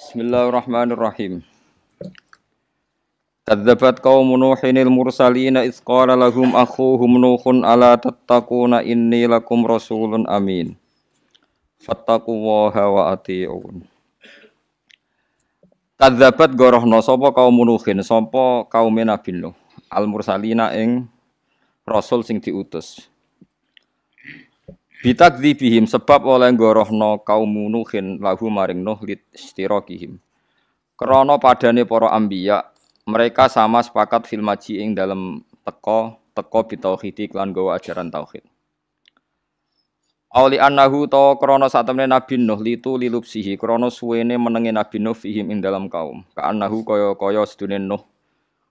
Bismillahirrahmanirrahim. Kadzabat qaumun Nuhinil mursalina idz qala lahum akhuhum Nuhun ala tattaquna inni lakum rasulun amin. Fattaqullaha wa ati'un. Kadzabat gorohna sapa kaum Nuhin sapa kaum Nabi Nuh al mursalina ing rasul sing diutus. Bitakdzibihim sebab oleh gorohna kaum Nuhin lahu maring Nuh listirakihim. Krana padane para ambiya mereka sama sepakat fil maji ing dalem teka bitauhid lan gawa ajaran tauhid. Auli annahu ta krana satemene Nabi Nuh litu lilupsihi krana suwene menenge Nabi Nuh fihim ing dalem kaum. Ka annahu kaya sedune Nuh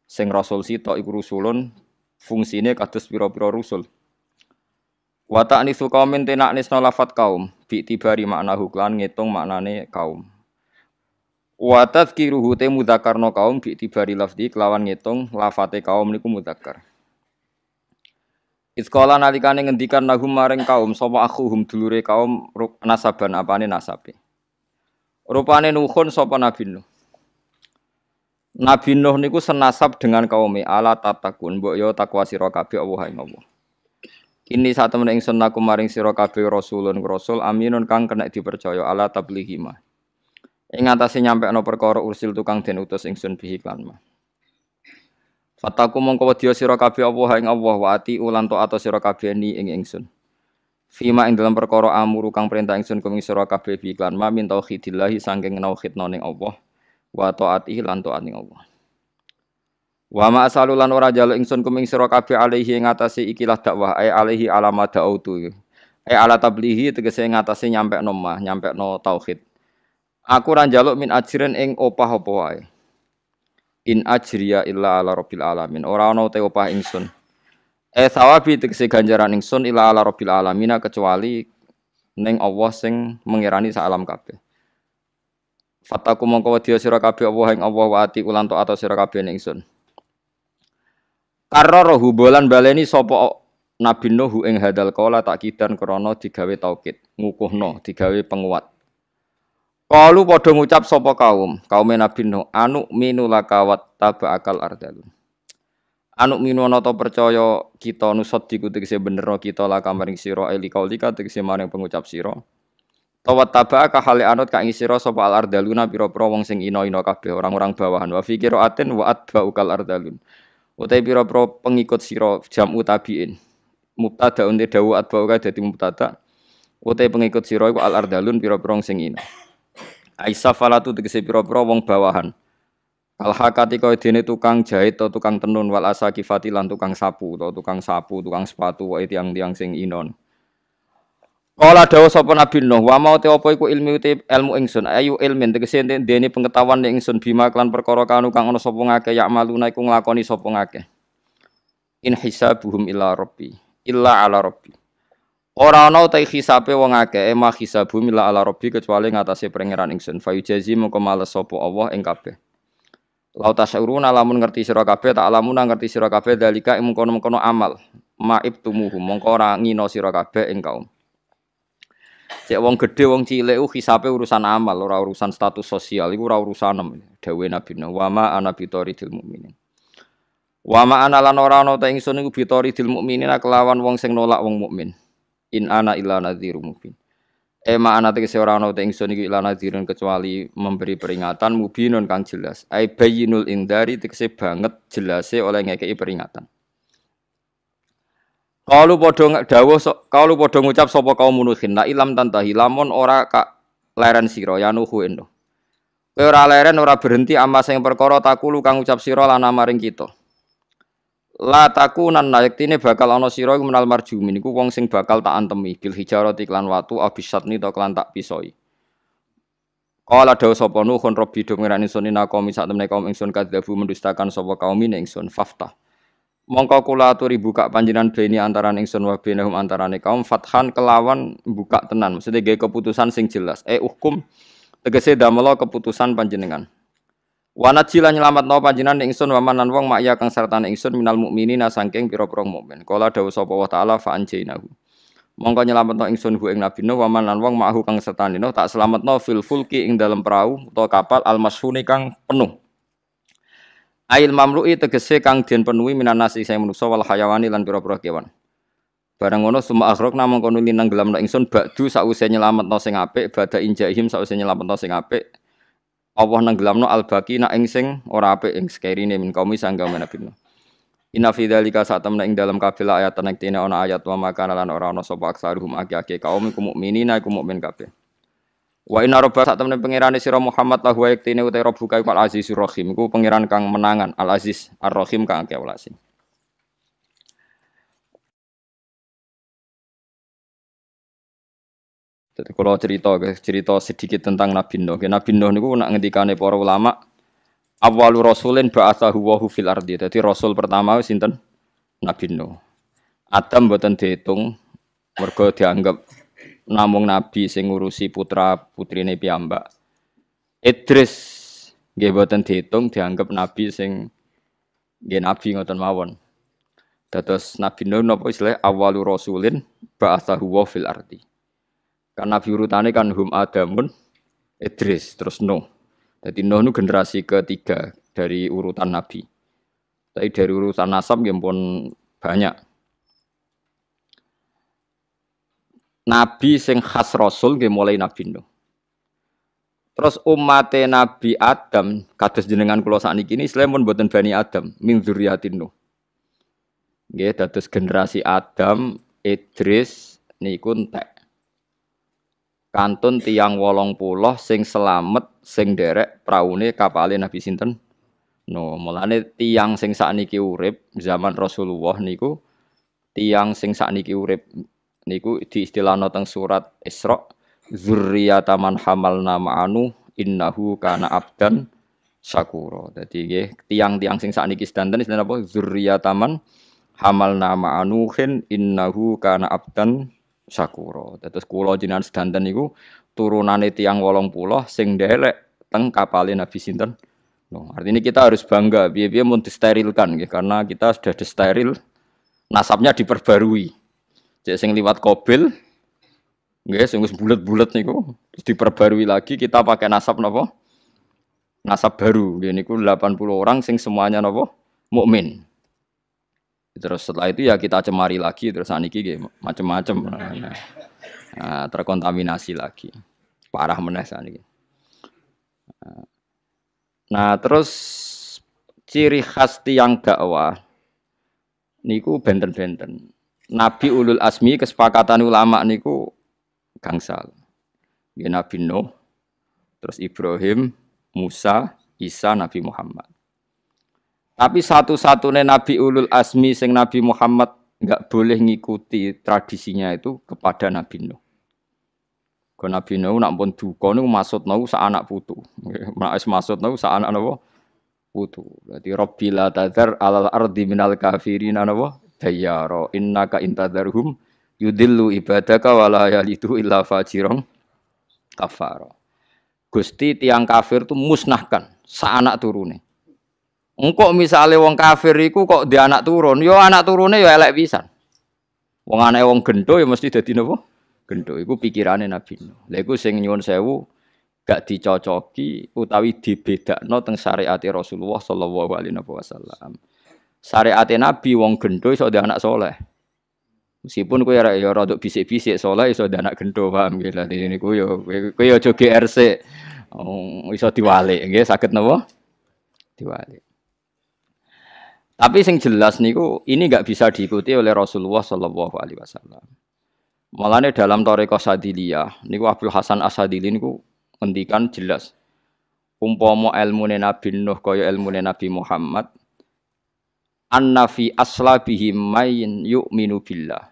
sing rasul sita iku rusulun fungsine kados pira-pira rusul. Wa ta'nisu qaumin tinaknisna lafat kaum bi tibari maknahu lan ngitung maknane kaum. Wa tadzkiruhu te mudzakarna kaum bi tibari lafzi kelawan ngitung lafate kaum niku mudzakkar. Iskala nalikane ngendikan nahum maring kaum sapa akhuhum dulure kaum nasaban apane nasabe. Rupane Nuhun sapa Nabi Nuh. Nabi Nuh niku senasab dengan kaume ala tatakun mbok yo takwa sira kabeh Allah ing Allah. Ini saat temen ingsun aku maring sira kabeh rasulun rasul aminun kang kena dipercaya ala tablighima. Ing atase nyampekno perkara ursil tukang den utus ingsun bihi lan ma. Fataku mongko wedya sira kabeh Allah ing Allah wa ati ulan taat sira kabeh ni ing ingsun. Fima ing dalam perkara amuru kang perintah ingsun kuming sira kabeh bihi lan ma min tauhidillahi saking nauhidna ning Allah wa taati lan taat ning Allah. Wa ma asalulan ora jaluk ingsun kuming sira kabeh alaihi ing atase ikilah dakwah alaihi alama da'utu. Ala tablighi tegese ing atase nyampekno mah, nyampekno tauhid. Aku ora njaluk min ajrin ing opah apa wae. In ajriya illa ala rabbil alamin. Ora ana te opah ingsun. Sawabi tegese ganjaran ingsun illa ala rabbil alamin kecuali ning Allah sing mengirani sak alam kabeh. Fataku mongko wedya sira kabeh Allah ing Allah wa ati ulan taat sira kabeh ning ingsun. Karrohu bolan baleni sapa Nabi Nuh ing hadal qala takidan krana digawe taukid, ngukuhno, digawe penguat. Qalu padha ngucap sapa kaum Nabi Nuh, anu minulaka wat tabaakal ardalun. Anu minu ana ta percaya kita nusot diku tegese bener kita laka maring sira eli qaulika tegese maring pengucap sira. Tawat tabaaka hale anut kang sira sapa al ardaluna pira-pira wong sing ina-ina kabeh orang-orang bawahan wa fi qiraatin wa atbaukal ardalun. Utai pira-pira pengikut sira jamu tabiin. Mubtada unte dawu atbauka dadi mubtada. Utai pengikut sira iku al ardalun pira-pira sing ina. Aisha falatu tegese pira-pira wong bawahan. Al hakati kaya dene tukang jahit atau tukang tenun wal asakifati lan tukang sapu, tukang sepatu wae tiang-tiang sing inon. Kala dawuh sapa Nabi Nuh, wa mau te apa iku ilmu ingsun, ayu ilmin tegese dene pengetahuan ning ingsun bima klan perkara kanu kang ana sapa ngake yak maluna iku nglakoni sapa ngake. In hisabuhum illa rabbi, illa ala rabbi. Ora ana ta hisabe wong akeh, ma hisabuhum illa ala rabbi kecuali ngatasé pangeran ingsun. Fa yujazi mongko males sapa Allah ing kabeh. Lau tasyuruna lamun ngerti sira kabeh, tak lamuna ngerti sira kabeh dalika ing mengkono-mengkono amal. Maib tumuhum mongko ora ngina sira kabeh ing kaum. Cek wong gedhe wong cilik hisabe urusan amal ora urusan status sosial iku ora urusanem dawuhe Nabi Nuh wa ma ana bitoridil mukminin wa ma ana lan ora ana ta ingsun iku bitoridil mukminin kelawan wong sing nolak wong mukmin in ana illa nadhirun mubin ma ana tegese ora ana ta ingsun iku illa nadhirun kecuali memberi peringatan mubinun kang jelas ai bayyinul indari tegese banget jelase oleh ngekeki peringatan. Kalu padha ngucap sapa kaum Nuhin la ilam tantahi lamun ora kak leren sira ya Nuhu endo. Kowe ora leren ora berhenti ama sing perkara takulu kang ngucap sira lan maring kita. La takunan yaktine bakal ana sira iku menal marjumin iku wong sing bakal tak antemi bil hijarati klan watu abisatni to klan tak pisoi. Kala dawuh sapa Nuhun Rabbi do ngerani sun ina kaum sak temene kaum ingsun kadzabu mendustakan sapa kaum ingsun faftah. Mongko kula aturi buka panjenengan beni antaran ingsun wa benahum antarane kaum fathan kelawan buka tenan maksudnya gawe keputusan sing jelas hukum tegese damela keputusan panjenengan wa najilan nyelametno panjenengan ingsun wa manan wong makya kang sartane ingsun minal mukminina saking pira-pira mukmin kala dawuh sapa wa taala fa anjainahu Mongko nyelametno ingsun hu ing Nabi Nuh waman lan wong ma'hu kang sertane Nuh tak selametno fil fulki ing dalem perahu utawa kapal al mashhuni kang penuh. Ail mamlu'i tegese kang den penuhi minan nasi sing manusa wal hayawani lan pira-pira kewan. Barang ngono suma akhrok namung kono ninenggelamno ingsun ba'du sause nyelametno sing apik badha injahim sause nyelametno sing apik. Allah nenggelamno al-baqi nak ing sing ora apik ing sekerine min kaum sangga Nabi Nuh. Inna fi dzalika satamna ing dalam kabeh ayat nek dene ana ayat wa makana lan ora ana sapa aksaruhum akeh-akeh kaum iku mukminina iku mukmin kabeh. Wa inna rabbaka satamna pangerane sira Muhammad lahu wa yaktine uta rabbuka iku al-azizur rahim iku pangeran kang menangan al-aziz ar-rahim kang akeh welase. Jadi kalau cerita sedikit tentang Nabi Nuh. Nabi Nuh niku nak ngendikane para ulama awwalu rasulin ba'atsahu wa fil ardi. Dadi rasul pertama sinten? Nabi Nuh. Adam mboten diitung mergo dianggap namung nabi sing ngurusi putra-putrine piyambak. Idris nggih mboten diitung dianggap nabi sing nggih nabi ngoten mawon. Dados Nabi Nuh napa istilah awwalu rasulin ba'atsahu wa fil ardi. Kan nabi urutane kan hum Adamun Idris terus Nuh. Jadi Nuh itu generasi ketiga dari urutan Nabi. Tapi dari urutan nasab yang pun banyak. Nabi sing khas Rasul nggih mulai Nabi Nuh. Terus umate Nabi Adam kados jenengan kula sakniki ini Islam pun boten Bani Adam min dzurriyyatin Nuh. Nggih dados generasi Adam, Idris niku entek. Kantun tiang 80 sing selamet sing derek praune kapale Nabi sinten no mulane tiang sing sakniki urip zaman Rasulullah niku tiang sing sakniki urip niku diistilahno teng surat Isra dzurriyyataman hamalna ma'anu innahu kana abdan syakura. Dadi nggih tiang-tiang sing sakniki sedanten istilah apa dzurriyyataman hamalna ma'anuhin innahu kana abdan syakura. Terus kula jenengan sedanten niku turunane tiyang 80 sing ndelek teng kapale Nabi sinten. No, artinya kita harus bangga piye-piye mun disterilkan nggih karena kita sudah disteril nasabnya diperbarui. Cek sing liwat Qabil nggih sing wis bulet-bulet niku terus diperbarui lagi kita pakai nasab napa? Nasab baru nggih niku 80 orang sing semuanya napa? Mukmin. Terus setelah itu ya kita cemari lagi terus saniki nggih macam-macam. Nah, terkontaminasi lagi. Parah meneh saniki. Nah, terus ciri khas tiyang dakwah niku benten-benten. Nabi ulul asmi kesepakatan ulama niku gangsal. Nggih Nabi Nuh, terus Ibrahim, Musa, Isa, Nabi Muhammad. Tapi satu-satunya Nabi ulul asmi sing Nabi Muhammad enggak boleh ngikuti tradisinya itu kepada Nabi Nuh. Kalau Nabi Nuh nak pun duka niku maksud Nuh sak anak putu. Nek wis maksud Nuh sak anak napa? Putu. Berarti Rabbila tadzar alal ardi minal kafirin napa? Dayyara innaka intadarhum yudillu ibadaka wala yalidu illa fajiran kafara. Gusti tiang kafir itu musnahkan sak anak turune. Engkok misale wong kafir iku kok di anak turun, yo anak turune yo elek pisan. Wong anake wong gendho ya mesti dadi napa? Gendho iku pikirane Nabi Nuh. Lha iku sing nyuwun sewu gak dicocoki utawi dibedakno teng syariate Rasulullah sallallahu alaihi wasallam. Syariate Nabi wong gendho iso ndek anak saleh. Meskipun kowe ya rada bisik-bisik saleh iso ndek anak gendho paham nggih. Lah niku yo kowe aja GRC. Iso diwalik nggih saged napa? Diwalik. Tapi sing jelas niku ini enggak bisa diikuti oleh Rasulullah sallallahu alaihi wasallam. Malane dalam Thariqah Sadiliyah niku Abdul Hasan As-Sadili niku ngendikan jelas umpama ilmune Nabi Nuh kaya ilmune Nabi Muhammad anna fi aslabihim mayn yu'minu billah.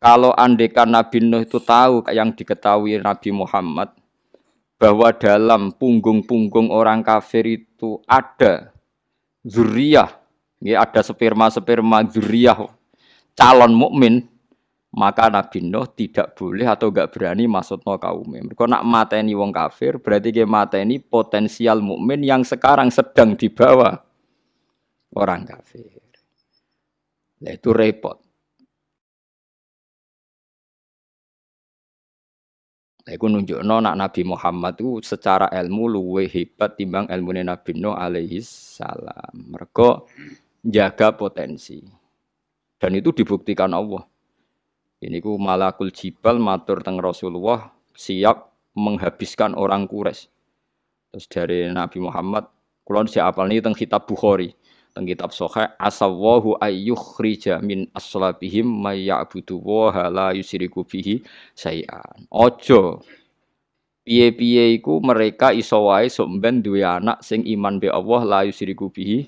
Kalau andekan Nabi Nuh itu tahu yang diketahui Nabi Muhammad bahwa dalam punggung-punggung orang kafir itu ada zuriyah, ya ada sperma zuriyah calon mukmin, maka Nabi Nuh tidak boleh atau enggak berani maksudno kaume. Mergo nak mateni wong kafir berarti ge mateni potensial mukmin yang sekarang sedang dibawa orang kafir. Lah itu repot. Iku nunjukno nak Nabi Muhammad itu secara ilmu luwih hebat timbang ilmune Nabi Nuh alaihi salam. Mergo jaga potensi. Dan itu dibuktikan Allah. Ini ku malakul jibal matur teng Rasulullah siap menghabiskan orang Quraisy. Terus dari Nabi Muhammad, kulon si apal ini teng kitab Bukhari, teng kitab Sahih, asawahu ayyukhrija min aslabihim may ya'budu wa la yusyriku bihi syai'an. Ojo piye-piye iku mereka iso wae sok ben duwe anak sing iman be Allah la yusyriku bihi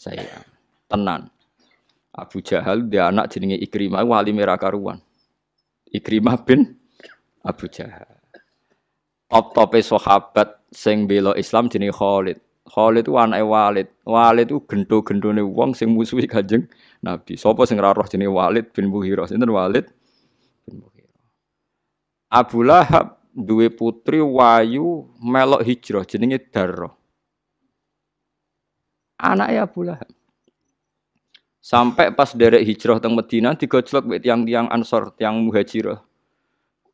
syai'an. Tenan. Abu Jahal dia anak jenenge Ikrimah wali merah karuan. Ikrimah bin Abu Jahal. Top-tope sahabat sing bela Islam jenenge Khalid. Khalid itu anake Walid. Walid itu gendo-gendone wong sing musuhi Kanjeng Nabi. Sapa sing ora roh jenenge Walid bin Mughirah? Sinten Walid bin Mughirah. Abu Lahab duwe putri wayu melok hijrah jenenge Darrah. Anake Abu Lahab. Sampai pas derek hijrah teng Madinah digojlok mek tiang-tiang Ansor, tiang Muhajirah.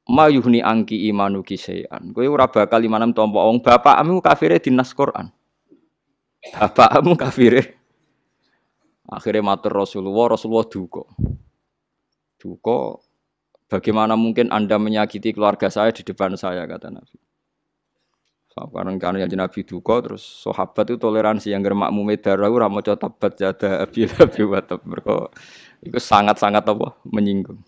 Mayuhni angki imanu kisean. Kowe ora bakal imanem tampa wong bapakmu kafire dinas Quran. Bapakmu kafire. Akhirnya matur Rasulullah duka. Duka, bagaimana mungkin Anda menyakiti keluarga saya di depan saya, kata Nabi. Karena Nabi duka, terus sahabat itu toleransi yang germakmu medara ora maca tabat jada abi wa tabro. Itu sangat-sangat apa? Menyinggung.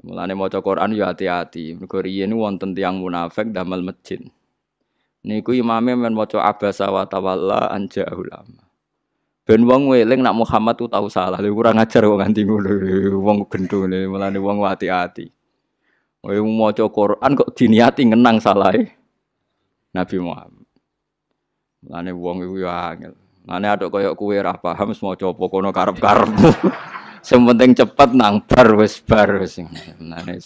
Mulane maca Quran ya hati-hati. Mergo riyen wonten tiyang munafik damel masjid. Niku imame men maca abasa wa tawalla anja'ul ulama. Ben wong weling nak Muhammad tu tahu salah. Lha kurang ajar wong nganti ngono. Wong gendone mulane wong hati-hati. Kowe maca Quran kok diniati ngenang salahe Nabi Muhammad. Mulane wong iku ya angel. Mulane aduk koyo kowe ora paham wis maca apa kono karep-karepmu. Sing penting cepet nang bar wis. Mulane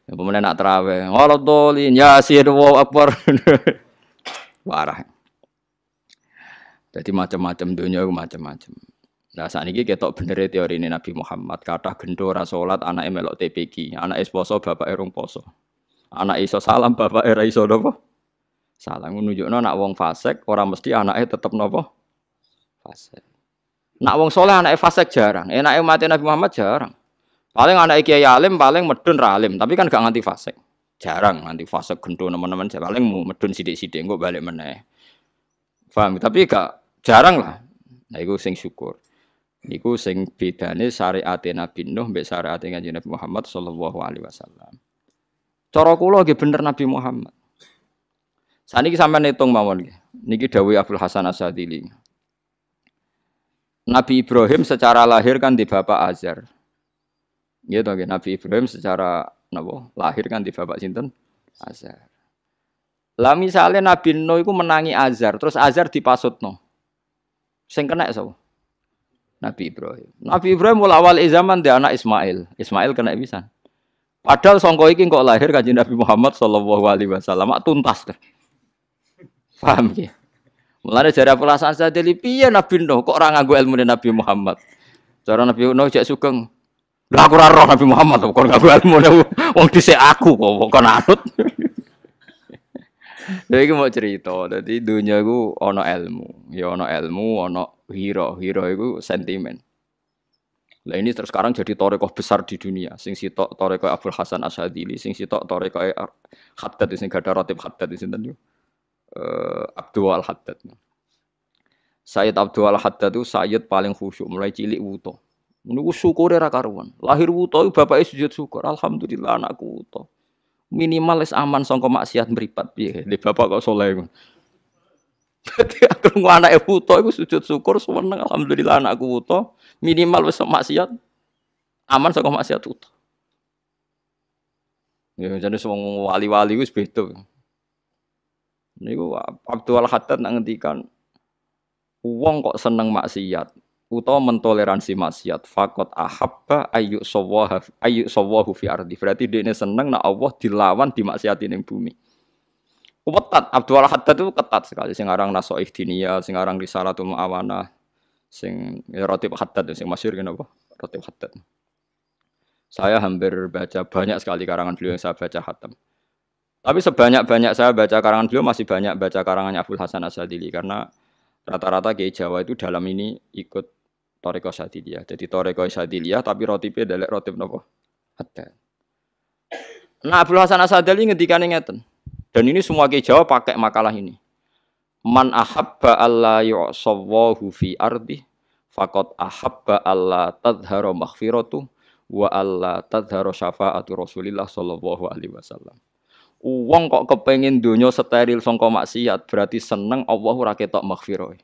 pemene nak traweh. Waladolin yasin wa akbar. Warah. Jadi macam-macam dunia iku macam-macam. Nah sakniki ketok bener teori ini Nabi Muhammad. Kathah gendho ora salat anake melok TPQ, anake poso bapake rong poso. Anake iso salam bapake ra iso napa? Salam nunjukno nak wong fasik ora mesti anake tetep napa? Fasik. Nak wong saleh anake fasik jarang. Enake mati Nabi Muhammad jarang. Paling anake kiai alim paling medun ra alim, tapi kan gak nganti fasik. Jarang nganti fasik gendho nemen-nemen paling medun sithik-sithik engko balik meneh. Paham? Tapi gak jarang lah. Nah iku sing syukur. Niku sing bedane syariat Nabi Nuh mbek syariat Kanjeng Nabi Muhammad sallallahu alaihi wasallam. Cara kula nggih bener Nabi Muhammad. Saniki sampeyan hitung mawon nggih. Niki dawuh Abdul Hasan As-Sadili. Nabi Ibrahim secara lahir kan di bapak Azar. Nggih to nggih, Nabi Ibrahim secara napa? Lahir kan di bapak sinten? Azar. Lah misale Nabi Nuh iku menangi Azar, terus Azar dipasutno. Sing kena sapa? Nabi Ibrahim. Nabi Ibrahim mulai awal zaman dia anak Ismail. Ismail kena pisan. Padahal sangka iki kok lahir Kanjeng Nabi Muhammad sallallahu alaihi wasallam tuntas kan. Paham ya? Mulane jare perasaan sadeli piye Nabi Nuh kok ora nganggo ilmu Nabi Muhammad. Cara Nabi Nuh jek sugeng. Lah aku ora roh Nabi Muhammad kok nganggo ilmu wong dhisik aku kok anut. Lha iki mau cerita. Dadi dunya iku ana ilmu. Ya ana ilmu, ana hiro itu sentimen. Lah ini terus sekarang jadi torekoh besar di dunia. Sing sitok torekoh Abdul Hasan As-Sadili, sing sitok torekoh Haddad sing gada ratib Haddad sinten yo. Abdul Al-Haddad. Sayyid Abdul Al-Haddad itu sayyid paling khusyuk mulai cilik wuto. Niku syukure ra karuan. Lahir wuto bapake sujud syukur. Alhamdulillah anakku wuto. Minimal wis aman saka maksiat mripat piye. Di bapak kok saleh. Jadi aku anake wuto iku sujud syukur seneng alhamdulillah anakku wuto minimal wis maksiat aman saka maksiat wuto. Ya jane wong wali-wali wis beda. Niku Abdul Haddad nak ngendikan wong kok seneng maksiat utawa mentoleransi maksiat faqat ahabba ayu sawahu fi ardi. Berarti dekne seneng nak Allah dilawan dimaksiati ning bumi. Ketat, Abdul Haddad itu ketat sekali. Sing aran Nasoih Diniyah, sing aran Risalatul Mu'awanah, sing Ratib Haddad, sing masyhur kenapa? Ratib Haddad. Saya hampir baca banyak sekali karangan beliau yang saya baca khatam. Tapi sebanyak-banyak saya baca karangan beliau masih banyak baca karangannya Abdul Hasan Asyadzili karena rata-rata Kiai Jawa itu dalam ini ikut Thariqah Syadziliyah. Jadi Thariqah Syadziliyah tapi rotibe dalek rotib napa? Haddad. Nah Abdul Hasan Asyadzili ngendikane ngeten. Dan ini semua Kiai Jawa pakai makalah ini. Man ahabba alla yu'sawwahu fi ardi faqad ahabba alla tadhharu maghfiratu wa alla tadhharu syafaatu Rasulillah sallallahu alaihi wasallam. Wong kok kepengin donya steril sangka maksiat berarti seneng Allah ora ketok maghfirah.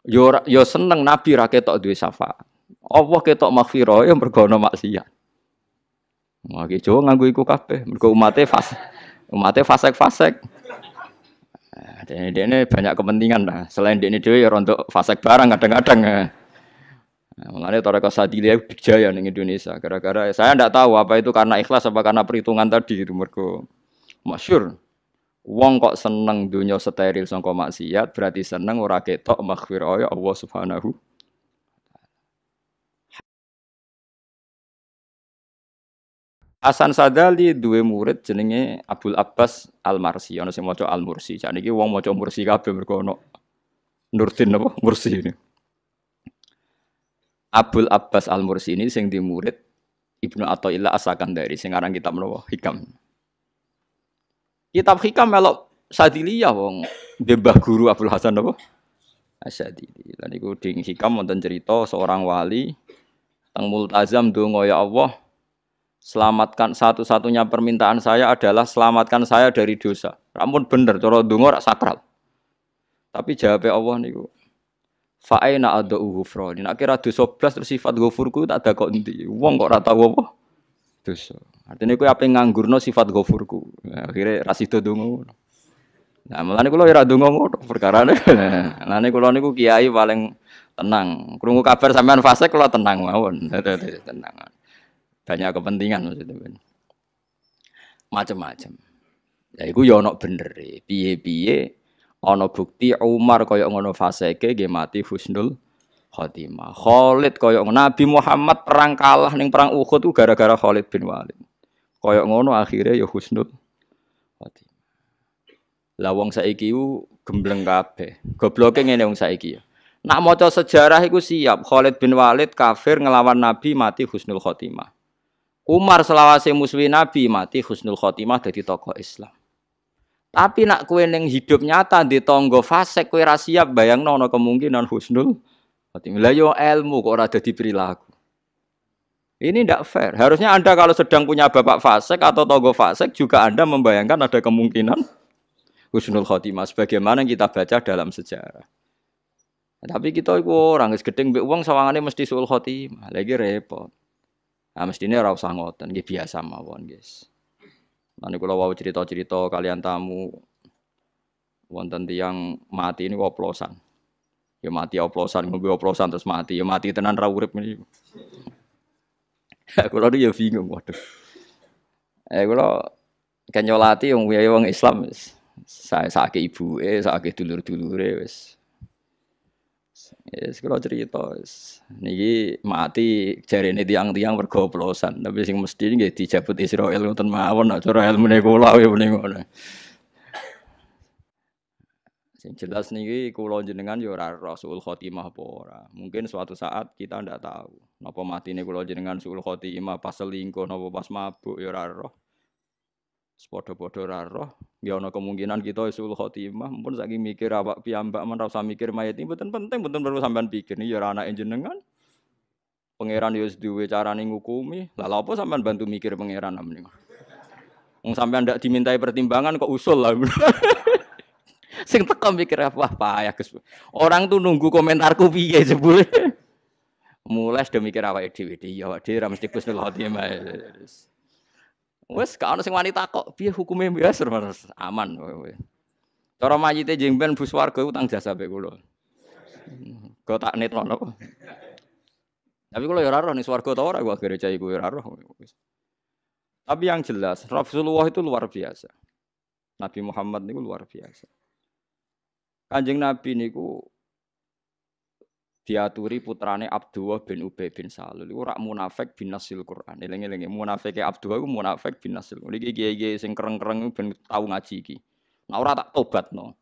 Yo seneng Nabi ra ketok duwe syafaat. Allah ketok maghfirah ya mergo ana maksiat. Mangke Jawa nganggo iku kabeh mergo umate fasik-fasik. Dene banyak kepentingan lah. Selain dene dhewe ya rontok fasik barang kadang-kadang. Mengenai Thariqah Syadziliyah dijaya ning Indonesia. Gara-gara saya ndak tahu apa itu karena ikhlas apa karena perhitungan tadi itu mergo masyhur. Wong kok seneng dunya steril sangka maksiat berarti seneng ora ketok maghfirah ya Allah Subhanahu. Hasan Sadzali duwe murid jenenge Abdul Abbas Al-Marsi, ana sing maca Al-Mursi. Sakniki wong maca Mursi kabeh mergo ana Nurdin apa Mursi ini. Abdul Abbas Al-Mursi ini sing di murid Ibnu Athaillah As-Sakandari sing aran kitab menapa Hikam. Kitab Hikam melok Sadziliyah wong mbah guru Abdul Hasan apa? Asyadzili. Lan iku di Hikam wonten cerita seorang wali teng multazam donga ya Allah selamatkan satu-satunya permintaan saya adalah selamatkan saya dari dosa. Rampun bener cara donga rak sakral. Tapi jawabnya Allah niku fa aina ad'u ghufran. Nek kira dosa blas terus sifat ghafurku tak ada kok endi. Wong kok ora tau apa? Dosa. Artine kowe ape nganggurno sifat ghafurku. Akhire ra sida donga. Nah, mulane kula ora donga ngono perkarane. Lane kula niku kiai paling tenang. Krungu kabar sampean fase kula tenang mawon. Tenang. Banyak kepentingan maksudnya. Macam-macam. Ya iku ya ana bener e. Piye-piye ana bukti Umar kaya ngono faseke nggih mati husnul khotimah. Khalid kaya Nabi Muhammad perang kalah ning perang Uhud ku gara-gara Khalid bin Walid. Kaya ngono akhirnya ya husnul khotimah. Lah wong saiki ku gembleng kabeh. Gobloke ngene wong saiki ya. Nak maca sejarah iku siap Khalid bin Walid kafir ngelawan Nabi mati husnul khotimah. Umar selawase musuhi Nabi mati husnul khotimah dadi tokoh Islam. Tapi nak kowe ning hidup nyata di tangga fasik kowe ra siap bayangno ana kemungkinan husnul khotimah. Lah yo ilmu kok ora dadi perilaku. Ini tidak fair. Harusnya Anda kalau sedang punya bapak fasik atau tangga fasik juga Anda membayangkan ada kemungkinan husnul khotimah sebagaimana kita baca dalam sejarah. Tapi kita iku orang wis gedeng mbek wong sawangane mesti suul khotimah. Lagi repot. Nah, mestine ora usah ngoten, nggih biasa mawon, guys. Nanti kula wau cerita-cerita kalian tamu wonten tiyang mati ini oplosan. Ya mati oplosan, ngombe oplosan terus mati, ya mati tenan ra urip niku. Kula ya bingung, waduh. Kula kenyolati wong Islam wis saake ibuke, saake dulur-dulure wis. Yes, kalau cerita, niki mati jarene tiang-tiang mergo oplosan, tapi sing mesti nggih dijabut Israil ngoten mawon, nek cara ilmune kula ya muni ngono. Sing jelas niki kula jenengan ya ora Rasul Khotimah apa ora. Mungkin suatu saat kita ndak tahu. Napa matine kula jenengan Rasul Khotimah pas selingkuh napa pas mabuk ya ora roh. Sepodo-podo ora roh, ya ana kemungkinan kita Rasul Khotimah, mumpun saking mikir awak piyambak men ora usah mikir mayit iki mboten penting, mboten perlu sampean pikir. Iki ya ora anake jenengan. Pangeran ya wis duwe carane ngukumi. Lah lha apa sampean bantu mikir pangeran amene. Wong sampean ndak dimintai pertimbangan kok usul lah. Sing teko mikir apa payah Gus. Orang tuh nunggu komentarku piye jebule. Mulai sudah mikir awake dhewe ya awake dhewe ra mesti Husnul Khotimah. Wes gak ono sing wani takok, piye hukume biasa aman kowe. Cara mayite jengben bus warga utang jasa mbek kula. Kok tak netno napa. Tapi kula ya ora roh ning swarga ta ora gua akhire cah iku ora roh. Tapi yang jelas Rasulullah itu luar biasa. Nabi Muhammad niku luar biasa. Kanjeng Nabi niku diaturi putrane Abdullah bin Ubay bin Salul iku ora munafik bin nasil Quran. Eling-eling munafike Abdullah iku munafik bin nasil. Iki kiai-kiai sing kereng-kereng ben tau ngaji iki. Nah ora tak tobatno.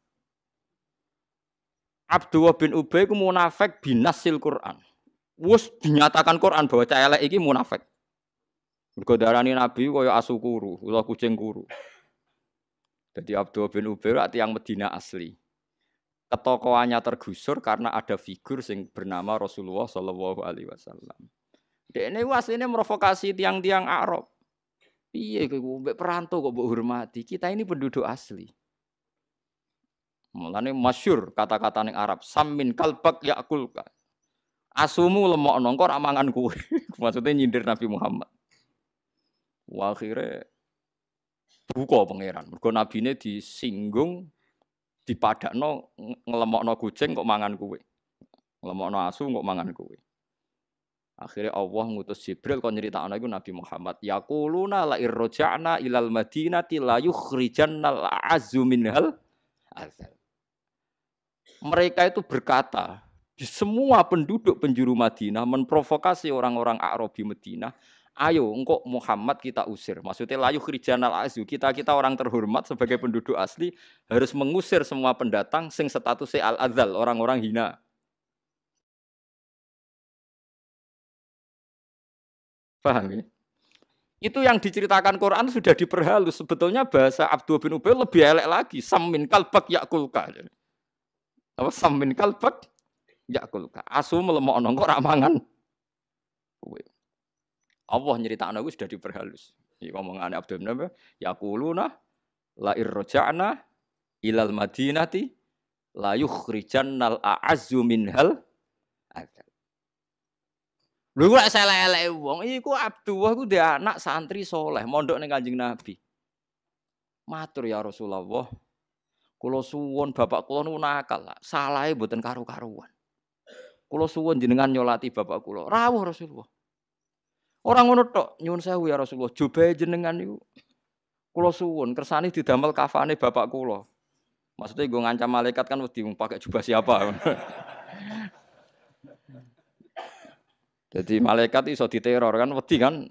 Abdullah bin Ubay ku munafik bin nasil Quran. Wus dinyatakan Quran bahwa cah elek iki munafik. Mergo darani Nabi kaya asu kuru, utawa kucing kuru. Jadi Abdullah bin Ubay ati yang Medina asli. Ketokohannya tergusur karena ada figur yang bernama Rasulullah Shallallahu Alaihi Wasallam. Dene aslinya merovokasi tiang-tiang Arab. Piye kowe mbek perantau kok mbok hormati? Kita ini penduduk asli. Mulane masyhur kata-kata ning Arab, sammin kalbak yakulka. Asumu lemokno kok ora mangan kowe. Maksudnya nyindir Nabi Muhammad. Wa akhire buka pangeran. Mergo nabine disinggung dipadakno ngelemokno kucing kok mangan kowe. Ngelemokno asu kok mangan kowe. Akhirnya Allah ngutus Jibril kon nyeritakno iku Nabi Muhammad. Yaquluna la irja'na ilal madinati la yukhrijannal a'azzu minhal azal. Mereka itu berkata, di semua penduduk penjuru Madinah memprovokasi orang-orang Arabi Madinah, ayo engkau Muhammad kita usir. Maksudnya la yukhrijanal a'azzu, kita orang terhormat sebagai penduduk asli harus mengusir semua pendatang sing statusnya al-adzal, orang-orang hina. Paham ya? Itu yang diceritakan Quran sudah diperhalus. Sebetulnya bahasa Abdullah bin Ubay lebih elek lagi. Sammin kalbak yakulka. Apa sammin kalbak yakulka. Asu melemokno kok ra mangan. Allah nyeritakno iku sudah diperhalus. Iki omongane Abdullah bin Ubay, yaquluna la irja'na ilal madinati la yukhrijannal a'azzu minhal adzal. Lho kok elek-elek wong iku Abdullah ku dhe anak santri soleh mondok ning Kanjeng Nabi. Matur ya Rasulullah. Kula suwun bapak kula niku nakal, salahe mboten karu-karuan. Kula suwun jenengan nyolati bapak kula. Rawuh Rasulullah. Ora ngono tok, nyuwun sewu ya Rasulullah, jobahe jenengan niku kula suwun kersane didamel kafane bapak kula. Maksudnya nggo ngancam malaikat kan wedi pakai jubah siapa. Jadi malaikat iso diteror kan wedi kan.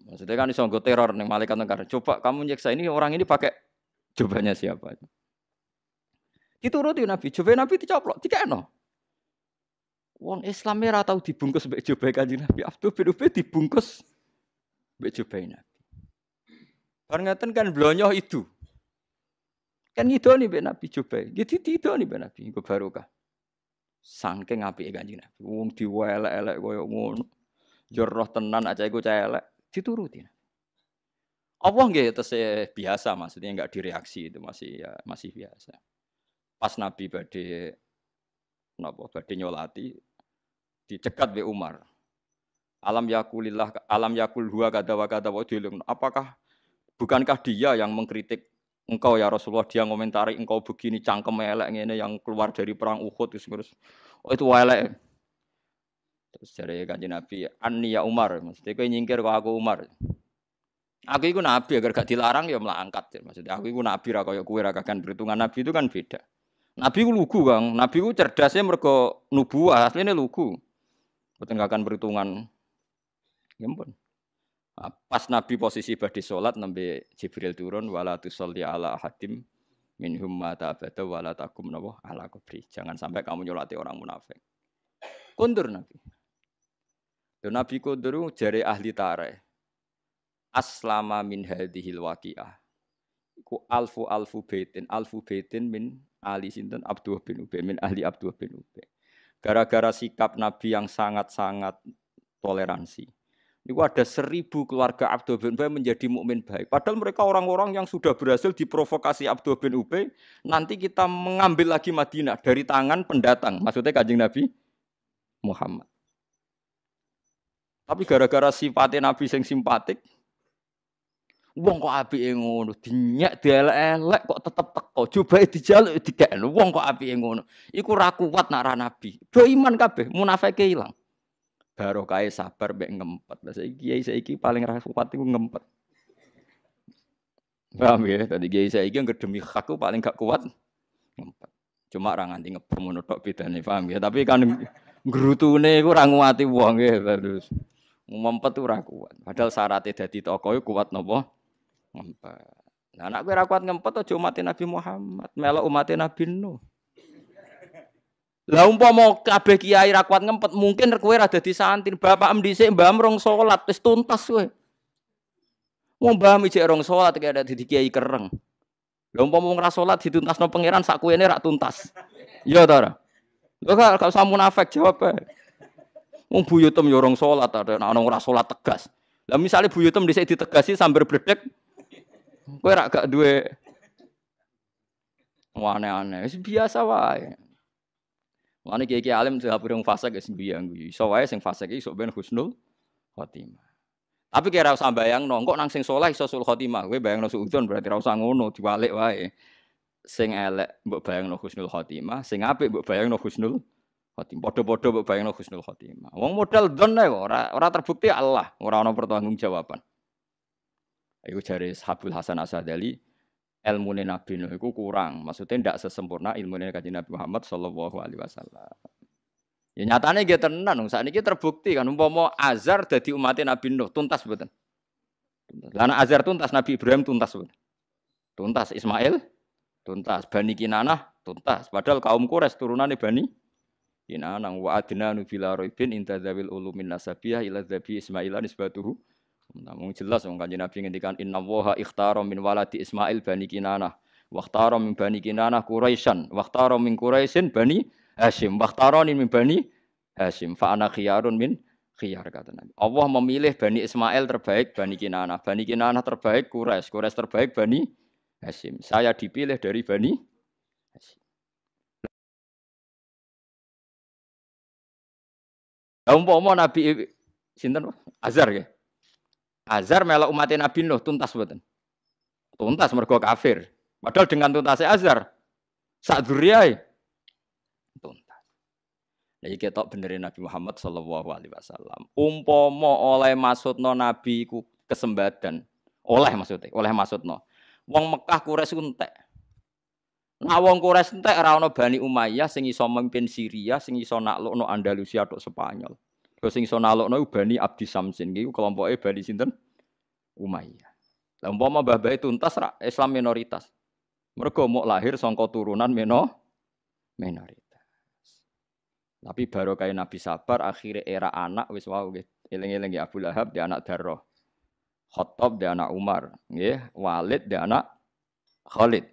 Maksudnya kan iso nggo teror ning malaikat negara. Coba kamu nyiksa ini orang ini pakai jubahnya siapa? Dituruti Nabi, jubah Nabi dicoplok, dikekno. Wong Islam ora tau dibungkus mbek jubah Kanjeng Nabi. Abdul bin Ubay dibungkus mbek jubah Nabi. Bar ngaten kan blonyoh itu. Kan ngidoni mbek Nabi jubah. Gitu tidoni mbek Nabi nggo barokah. Saking apike Kanjeng Nabi. Wong diwelek-elek koyo ngono. Jur roh tenan aja iku cah elek dituruti. Allah nggih tesih biasa maksudnya enggak direaksi itu masih biasa. Pas Nabi badhe nyolati dicegat be Umar. Alam yakul huwa kada wa kada wa dilung. Apakah bukankah dia yang mengkritik engkau ya Rasulullah, dia ngomentari engkau begini cangkem elek ngene yang keluar dari perang Uhud terus. Oh itu elek. Terus jare Kanjeng Nabi, "Anni ya Umar." Maksudnya kowe nyingkir kok aku Umar. Aku iku nabi agar gak dilarang ya melangkat. Maksudnya aku iku nabi ra kaya kowe ra kakan perhitungan nabi itu kan beda. Nabi ku lugu, Kang. Nabi ku cerdasnya mergo nubuwah, asline lugu. Mboten kakan perhitungan. Ya ampun. Pas Nabi posisi badhe salat nembe Jibril turun wala tusolli ala hadim minhum mata abada wala takum nawa ala kubri. Jangan sampai kamu nyolati orang munafik. Kundur Nabi. Dan Nabi kundur jare ahli tarikh. Aslama min hadhil waqiah. Iku alfu baitin min ali sinten Abdullah bin Ubay min ahli Abdullah bin Ubay. Gara-gara sikap Nabi yang sangat-sangat toleransi. Itu ada 1000 keluarga Abdullah bin Ubay menjadi mukmin baik. Padahal mereka orang-orang yang sudah berhasil diprovokasi Abdullah bin Ubay. Nanti kita mengambil lagi Madinah dari tangan pendatang. Maksudnya Kanjeng Nabi Muhammad. Tapi gara-gara sifatnya Nabi yang simpatik, wong kok apike ngono, dinyak dielek-elek kok tetep teko. Cobae dijaluk dikekno. Wong kok apike ngono. Iku ra kuat nak ra Nabi. Do iman kabeh, munafike ilang. Barokah sabar mbek ngempet. Lah saiki paling ra kuat iku ngempet. Paham ya? Tadi kiai saiki yang demi hak paling gak kuat ngempet. Cuma ra nganti ngebom ngono tok bedane, paham ya. Tapi kan grutune iku ora nguwati wong nggih terus. Ngempet ora kuat. Padahal syaratnya dadi tokoh iku kuat napa? Ngempet. Nah, nek kowe ora kuat ngempet aja umat Nabi Muhammad, melok umat Nabi Nuh. Lah umpama kabeh kiai ra kuat ngempet, mungkin kowe ra dadi santri. Bapak dhisik mbah rong salat wis tuntas kowe. Wong mbah mijik rong salat kaya dadi kiai kereng. Lah umpama wong ra salat dituntasno pangeran sak kuwene ra tuntas. Iya ta ora? Lho gak usah munafik jawab ae. Wong buyutem yo rong salat ada nek ana ora salat tegas. Lah misale buyutem dhisik ditegasi sambar bledek kowe ra gak duwe aneh-aneh. Wis biasa wae. Mane kiai alim dihapure wong fasik wis mbiyang kuwi. Iso wae sing fasik iki sok ben husnul khotimah. Tapi kira usah bayangno, kok nang sing saleh iso sul khotimah. Kowe bayangno suudzon berarti ra usah ngono, diwalik wae. Sing elek mbok bayangno husnul khotimah, sing apik mbok bayangno husnul khotimah. Padha-padha mbok bayangno husnul khotimah. Wong modal don ae kok ora terbukti Allah, ora ana pertanggungjawaban. Iku jare Habul Hasan Asadali, ilmune Nabi Nuh iku kurang, maksudnya ndak sesempurna ilmune Kanjeng Nabi Muhammad sallallahu alaihi wasallam. Ya nyatane nggih tenan, sakniki terbukti kan umpama Azar dadi umat Nabi Nuh tuntas mboten? Lah nek Azar tuntas Nabi Ibrahim tuntas mboten? Tuntas Ismail tuntas, Bani Kinanah tuntas. Padahal kaum Quraisy turunane Bani Kinanah wa adnanu bila raibin inta dzawil ulumin nasabiyah ila dzabi Ismail nisbatuhu. Namun jelas wong Kanjeng Nabi ngendikan innallaha ikhtara min waladi Ismail Bani Kinanah wa ikhtara min Bani Kinanah Quraisyan wa ikhtara min Quraisyin Bani Hashim wa ikhtarani min Bani Hashim fa ana khiyarun min khiyar kata Nabi. Allah memilih Bani Ismail terbaik Bani Kinanah terbaik Quraisy terbaik Bani Hashim. Saya dipilih dari Bani Hashim. Lah umpama Nabi sinten Azar ya. Azar melok umat Nabi Nuh tuntas mboten? Tuntas mergo kafir. Padahal dengan tuntasnya Azar sak dzurriyae tuntas. Lah iki ketok benerin Nabi Muhammad sallallahu alaihi wasallam. Umpama oleh maksudno Nabi ku kesembadan. Oleh maksudno. Wong Mekah Quraisy entek. Nah wong Quraisy entek ora ana Bani Umayyah sing iso memimpin Syria, sing iso naklukno Andalusia tok Spanyol. Terus sing iso naklukno Bani Abdi Samsin iki kelompoke Bani sinten? Umayyah. Lah umpama mbah-mbah tuntas Islam minoritas. Mergo mok lahir saka turunan minoritas. Tapi baru kaya Nabi sabar akhirnya era anak wis wau nggih. Eling-eling ya Abu Lahab dia anak Darrah. Khattab dia anak Umar, nggih. Walid dia anak Khalid.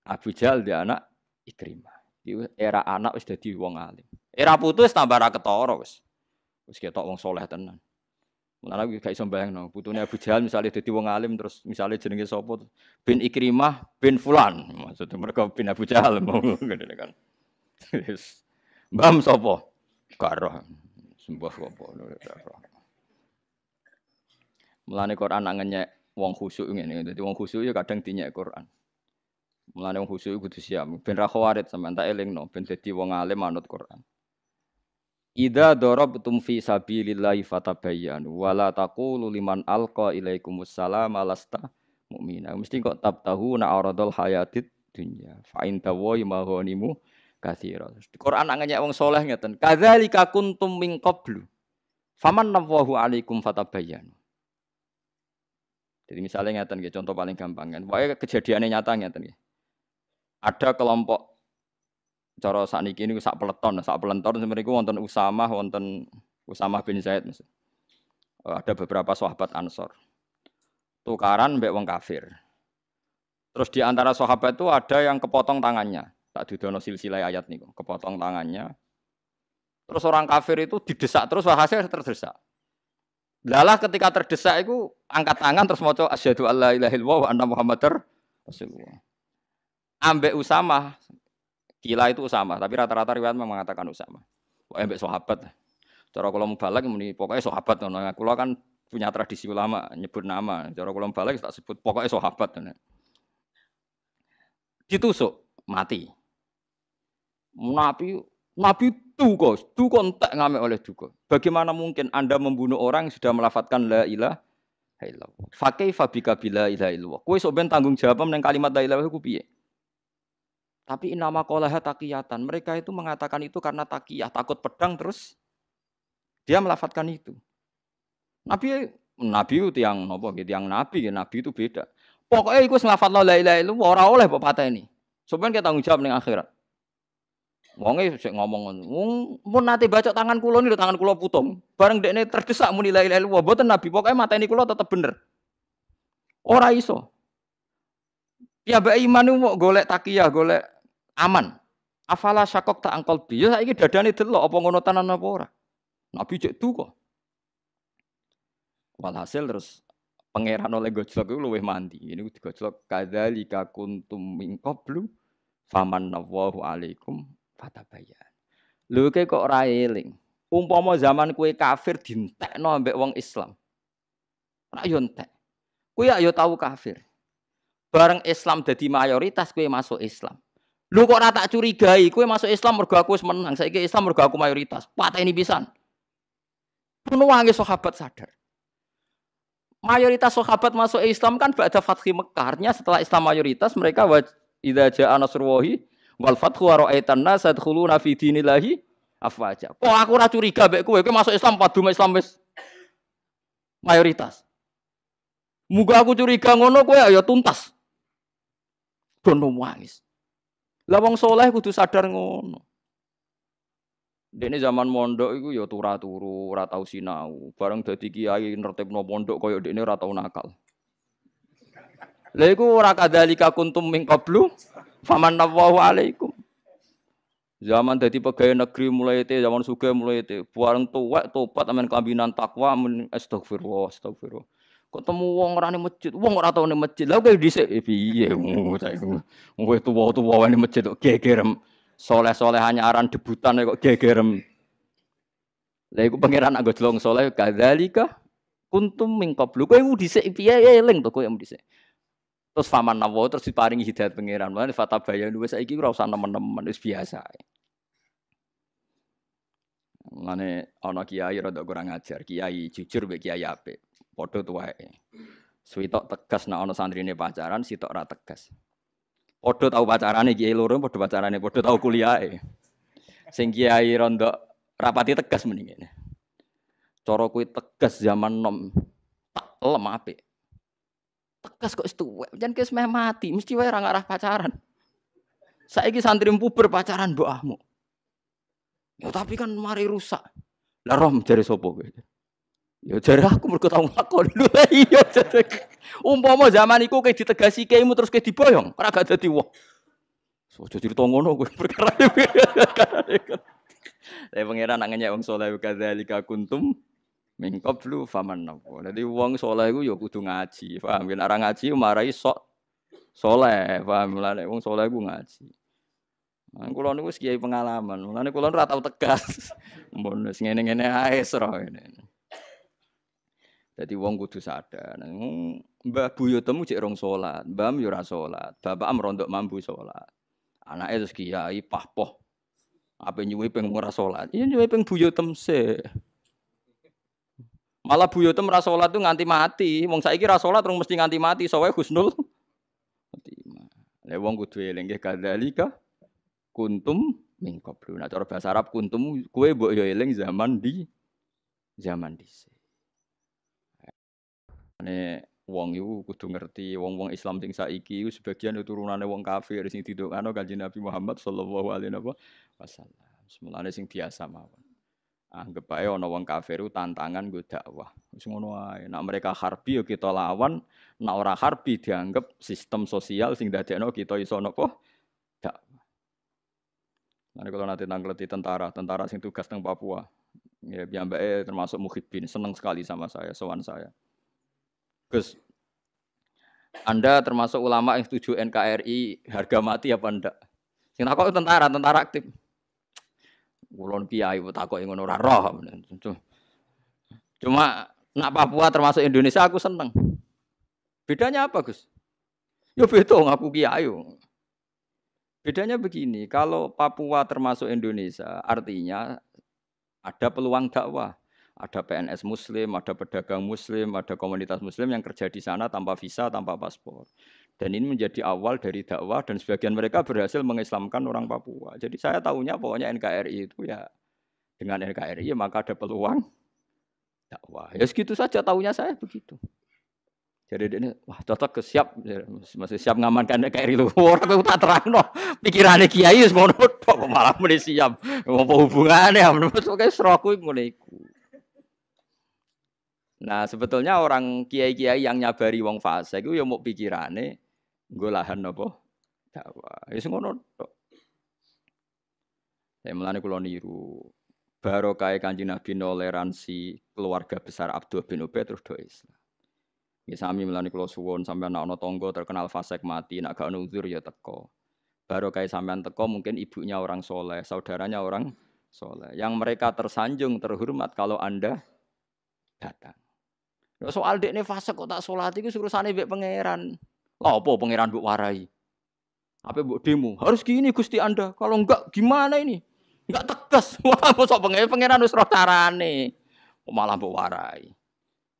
Abu Jahal dia anak Ikrimah. Iku era anak wis dadi wong alim. Era putu wis tambah ra ketara wis. Wis ketok wong saleh tenan. Mulane iki gak iso mbayangno, putune Abu Jahal misale dadi wong alim terus misale jenenge sapa bin Ikrimah bin Fulan. Maksudnya mereka bin Abu Jahal ngene kan. Wis mbam sapa? Gak roh. Sembah sapa ngono. Mulane Quran nak ngenyek wong khusyuk ngene. Dadi wong khusyuk ya kadang dinyek Quran. Mulane wong khusyuk kudu siap ben ra khawarit sampean tak elingno ben dadi wong alim manut Quran. Idza darabtum fi sabilillahi fatabayyanu wa la taqulu liman alqa ilaikumus salam alasta mu'mina. Mesti kok tabtahu na aradul hayatid dunya. Fa in tawayi maghanimu katsira. Quran nak ngajak wong saleh ngeten. Kadzalika kuntum min qablu. Faman nawahu alaikum fatabayyanu. Jadi misalnya ngeten nggih contoh paling gampang kan. Wae kejadiane nyata ngeten nggih. Ada kelompok cara sakniki niku sak peleton semriku wonten Usamah bin Zaid. Ada beberapa sahabat Ansor. Tukaran mbek wong kafir. Terus di antara sahabat itu ada yang kepotong tangannya. Tak didono silsilah ayat niku, kepotong tangannya. Terus orang kafir itu didesak terus hasil terdesak. Lalah ketika terdesak itu angkat tangan terus maca asyhadu alla ilaha illallah wa anna muhammadar rasulullah. Ambek Usamah Kila itu Usamah, tapi rata-rata riwayat mengatakan Usamah. Pokoke mbek sahabat. Cara kula mubalak muni pokoke sahabat ngono. Kula kan punya tradisi ulama nyebut nama. Cara kula mubalak tak sebut pokoke sahabat ngono. Ditusuk, mati. Nabi duka entek ngamek oleh duka. Bagaimana mungkin Anda membunuh orang yang sudah melafatkan la ilaha illallah? Fa kaifa bika bila ilaha illallah? Kowe sok ben tanggung jawab nang kalimat la ilaha iku piye? Tapi inama qolaha taqiyatan. Mereka itu mengatakan itu karena taqiyah, takut pedang terus dia melafatkan itu. Nabi itu yang napa gitu, yang nabi itu beda. Pokoknya iku nglafadzno la ilaha illallah ora oleh mbok pateni. Sampeyan kita tanggung jawab ning akhirat. Wonge sik ngomong mun nate bacok tangan kula niku tangan kula putung. Bareng dekne terdesak muni la ilaha illallah mboten nabi, pokoke mateni kula tetep bener. Ora iso. Ya mbak iman niku mau golek takiyah, golek aman. Afala syakok tak angkol bi. Ya saiki dadane delok apa ngono tenan apa ora. Nabi cek duka. Walhasil terus pangeran oleh gojlok iku luwih mandi. Ini digojlok kadzalika kuntum min qablu famanallahu alaikum fatabayyan. Lho kok ora eling. Umpama zaman kowe kafir dientekno ambek wong Islam. Ora yo entek. Kowe ya tau kafir. Bareng Islam dadi mayoritas kowe masuk Islam. Lho kok ora tak curigai kowe masuk Islam mergo aku wis menang. Saiki Islam mergo aku mayoritas. Pateni pisan. Penuh wangi sahabat sadar. Mayoritas sahabat masuk Islam kan ba'da fathi Mekah. Artinya setelah Islam mayoritas mereka idza ja'a nasrullahi wal fathu wa ra'aitan nas yadkhuluna fi dinillahi afwaja. Kok aku ora curiga mbek kowe masuk Islam padha Islam wis mayoritas. Muga aku curiga ngono kowe ya tuntas. Dono wangis. Lah wong saleh kudu sadar ngono. Dene zaman mondok iku ya turu-turu, ora tau sinau. Bareng dadi kiai nertibno pondok kaya dekne ora tau nakal. Lha iku ora kadzalika kuntum min qablu famanallahu alaikum. Zaman dadi pegawai negeri mulai itu, zaman sugih mulai itu. Bareng tuwek tobat amen kelambinan takwa astagfirullah. Ketemu wong ora ning masjid, wong ora tau ning masjid. Lah kowe dhisik piye ngono ta iku. Kowe tuwa-tuwa ning masjid kok gegerem. Soleh-soleh hanya aran debutan kok gegerem. Lah iku pangeran anggo jelong soleh kadzalika kuntum min qablu. Kowe dhisik piye eling to kowe dhisik. Terus faman nawa terus diparingi hidayat pangeran. Lan fatabayan wis saiki ora usah nemen-nemen wis biasa. Mane ana kiai rada kurang ajar, kiai jujur mek kiai apik. Padha tuwae. Suwitok tegas nek ana santrine pacaran, sitok ora tegas. Padha tau pacarane kiai loro, padha pacarane, padha tau kuliahe. Sing kiai rondo rapati tegas mending ngene. Cara kuwi tegas zaman nom tak lem apik. Tegas kok tuwek, jan kes meh mati, mesti wae ora ngarah pacaran. Saiki santri puber pacaran mbok ahmu. Ya tapi kan mari rusak. Lah rom jare sapa kowe? Ya jare aku mergo tau ngakoni lho iya. Umpama zaman iku kowe ditegasi kiaimu terus kowe diboyong, ora gak dadi wong. Aja crita ngono kowe perkara. Lah pangeran nak ngenyek wong saleh kadzalika kuntum min qablu famanallahu. Dadi wong saleh iku ya kudu ngaji, paham? Yen ora ngaji marai sok saleh, paham? Lah nek wong saleh iku ngaji. Nah, kula niku wis kiai pengalaman. Mulane kula ora tau tegas. Mbon wis ngene-ngene ae sira ngene. Dadi wong kudu sadar. Mbah buyutemu cek rong salat, mbam yo ora salat, bapakam rondok mambu salat. Anake terus kiai pahpoh. Ape nyuwi ping ora salat. Iya nyuwi ping buyutem sik. Malah buyutem ora salat tuh nganti mati. Wong saiki ra salat rong mesti nganti mati, sowe husnul khotimah. Lah wong kudu eling nggih kadzalika kuntum min qablu. Nah cara bahasa Arab kuntum kowe mbok yo eling zaman dhisik. Ane wong iku kudu ngerti wong-wong Islam sing saiki iku sebagian turunane wong kafir sing didongakno Kanjeng Nabi Muhammad sallallahu alaihi wasallam. Semulane sing biasa mawon. Anggap ae ana wong kafir tantangan nggo dakwah. Wis ngono ae. Nek mereka harbi ya kita lawan, nek ora harbi dianggap sistem sosial sing dadekno kita iso napa? Dakwah. Nanti kalau nanti nangkleti tentara sing tugas teng Papua, ya piyambake termasuk muhibbin, seneng sekali sama saya, sowan saya. Gus, Anda termasuk ulama yang setuju NKRI harga mati apa ndak? Sing takok tentara aktif. Kulon kiai takok ngono ora roh. Cuma nak Papua termasuk Indonesia aku seneng. Bedanya apa, Gus? Ya beda ngaku kiai. Bedanya begini, kalau Papua termasuk Indonesia, artinya ada peluang dakwah. Ada PNS Muslim, ada pedagang Muslim, ada komunitas Muslim yang kerja di sana tanpa visa, tanpa paspor. Dan ini menjadi awal dari dakwah dan sebagian mereka berhasil mengislamkan orang Papua. Jadi saya tahunya pokoknya NKRI itu ya dengan NKRI ya maka ada peluang dakwah. Ya segitu saja tahunya saya begitu. Jadi ini wah cocok ke siap masih siap ngamankan NKRI lu. Orang tak terangno pikirane kiai wis ngono tok malah muni siap. Apa hubungane menurut pokoke sroku ngono iku. Nah, sebetulnya orang kiai-kiai yang nyabari wong fasik iku ya mau pikirane nggo lahan apa? Dakwah. Wis ngono tok. Ya mulane kula niru barokah Kanjeng Nabi toleransi keluarga besar Abdul bin Ubay terus do Islam. Ya sami mulane kula suwun sampeyan ana tangga terkenal fasik mati nek gak ono uzur ya teko. Barokah sampeyan teko mungkin ibunya orang soleh, saudaranya orang soleh. Yang mereka tersanjung terhormat kalau Anda datang. Soal dekne fasik kok tak salat iku urusane mbek pangeran. Lah apa pangeran mbok warai? Apa mbok demo? Harus gini Gusti Anda. Kalau enggak gimana ini? Enggak tegas. Wah, mosok pangeran wis roh carane. Kok malah mbok warai.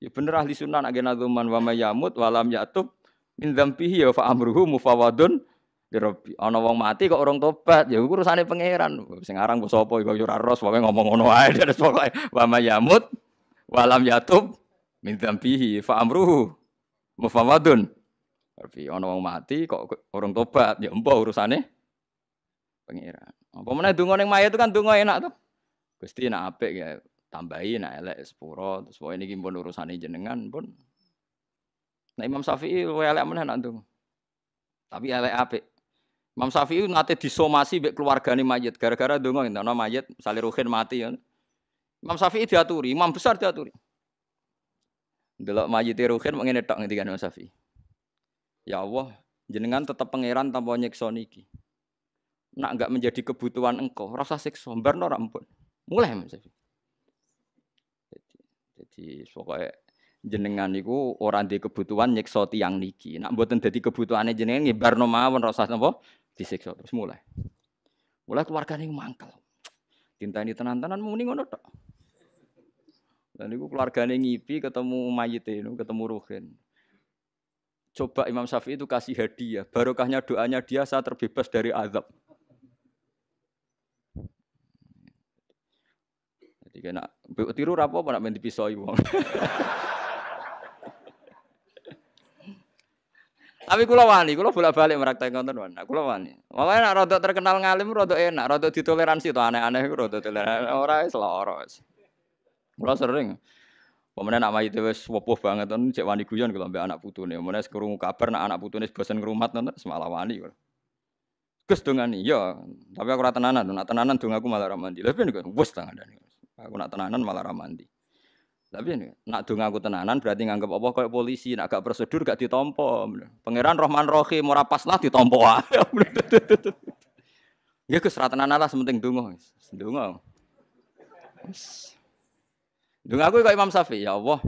Ya bener ahli sunnah nek nazuman wa mayamut walam yatub min dzambihi ya fa amruhu mufawadun li rabbi. Ana wong mati kok orang tobat, ya urusane pangeran. Sing aran mbok sapa iku ora ros pokoke ngomong ngono wae terus pokoke wa mayamut walam yatub min dzambihi fa amruhu mufawadun. Tapi ana wong mati kok orang tobat, ya empo urusane pangeran. Apa meneh donga ning mayit itu kan donga enak to. Gusti nek apik ya tambahi nek elek sepuro terus pokoke niki pun urusane jenengan pun. Nek Imam Syafi'i luwih elek meneh nek donga. Tapi elek apik. Imam Syafi'i nate disomasi mbek keluargane mayit gara-gara donga entekno mayit misale ruhin mati ya. Imam Syafi'i diaturi, imam besar diaturi. Delok mayite ruhin mung ngene tok ngendikan Imam Syafi'i. Ya Allah, jenengan tetap pangeran tanpa nyiksa niki. Nak enggak menjadi kebutuhan engkau, rasa siksa, barno ora ampun. Mulai Mas. Jadi pokoknya jenengan niku ora ndek kebutuhan nyiksa tiyang niki. Nak mboten dadi kebutuhane jenengan nggih barno mawon rasa napa disiksa terus mulai. Mulai keluargane mangkel. Tintani tenan-tenan muni ngono tok. Dan niku keluargane ngipi ketemu mayite niku ketemu ruhin. Coba Imam Syafi'i itu kasih hadiah, barokahnya doanya dia saya terbebas dari azab. Jadi kena tiru apa nak main dipisoi wong. Tapi kula wani, kula bolak-balik meraktek konten wan. Kula wani. Makane nek rada terkenal ngalim rada enak, rada ditoleransi to aneh-aneh iku rada toleransi. Ora wis lara. Kula sering pemene nak mayite wis wepuh banget ten cek wani guyon kula mbek anak putune. Pemene krungu kabar nak anak putune bosen ngrumat nonton semalah wani kula. Gus dongani, ya, tapi aku ora tenanan, nak tenanan dong aku malah ra mandi. Lha ben wis tangandane. Aku nak tenanan malah ra mandi. Tapi nak dong aku tenanan berarti nganggep apa koyo polisi, nak gak prosedur gak ditampa. Pangeran Rahman Rahim ora pas lah ditampa wae. Ya Gus ra tenanan lah sementing donga. Donga. Dung aku kaya Imam Syafi'i, ya Allah,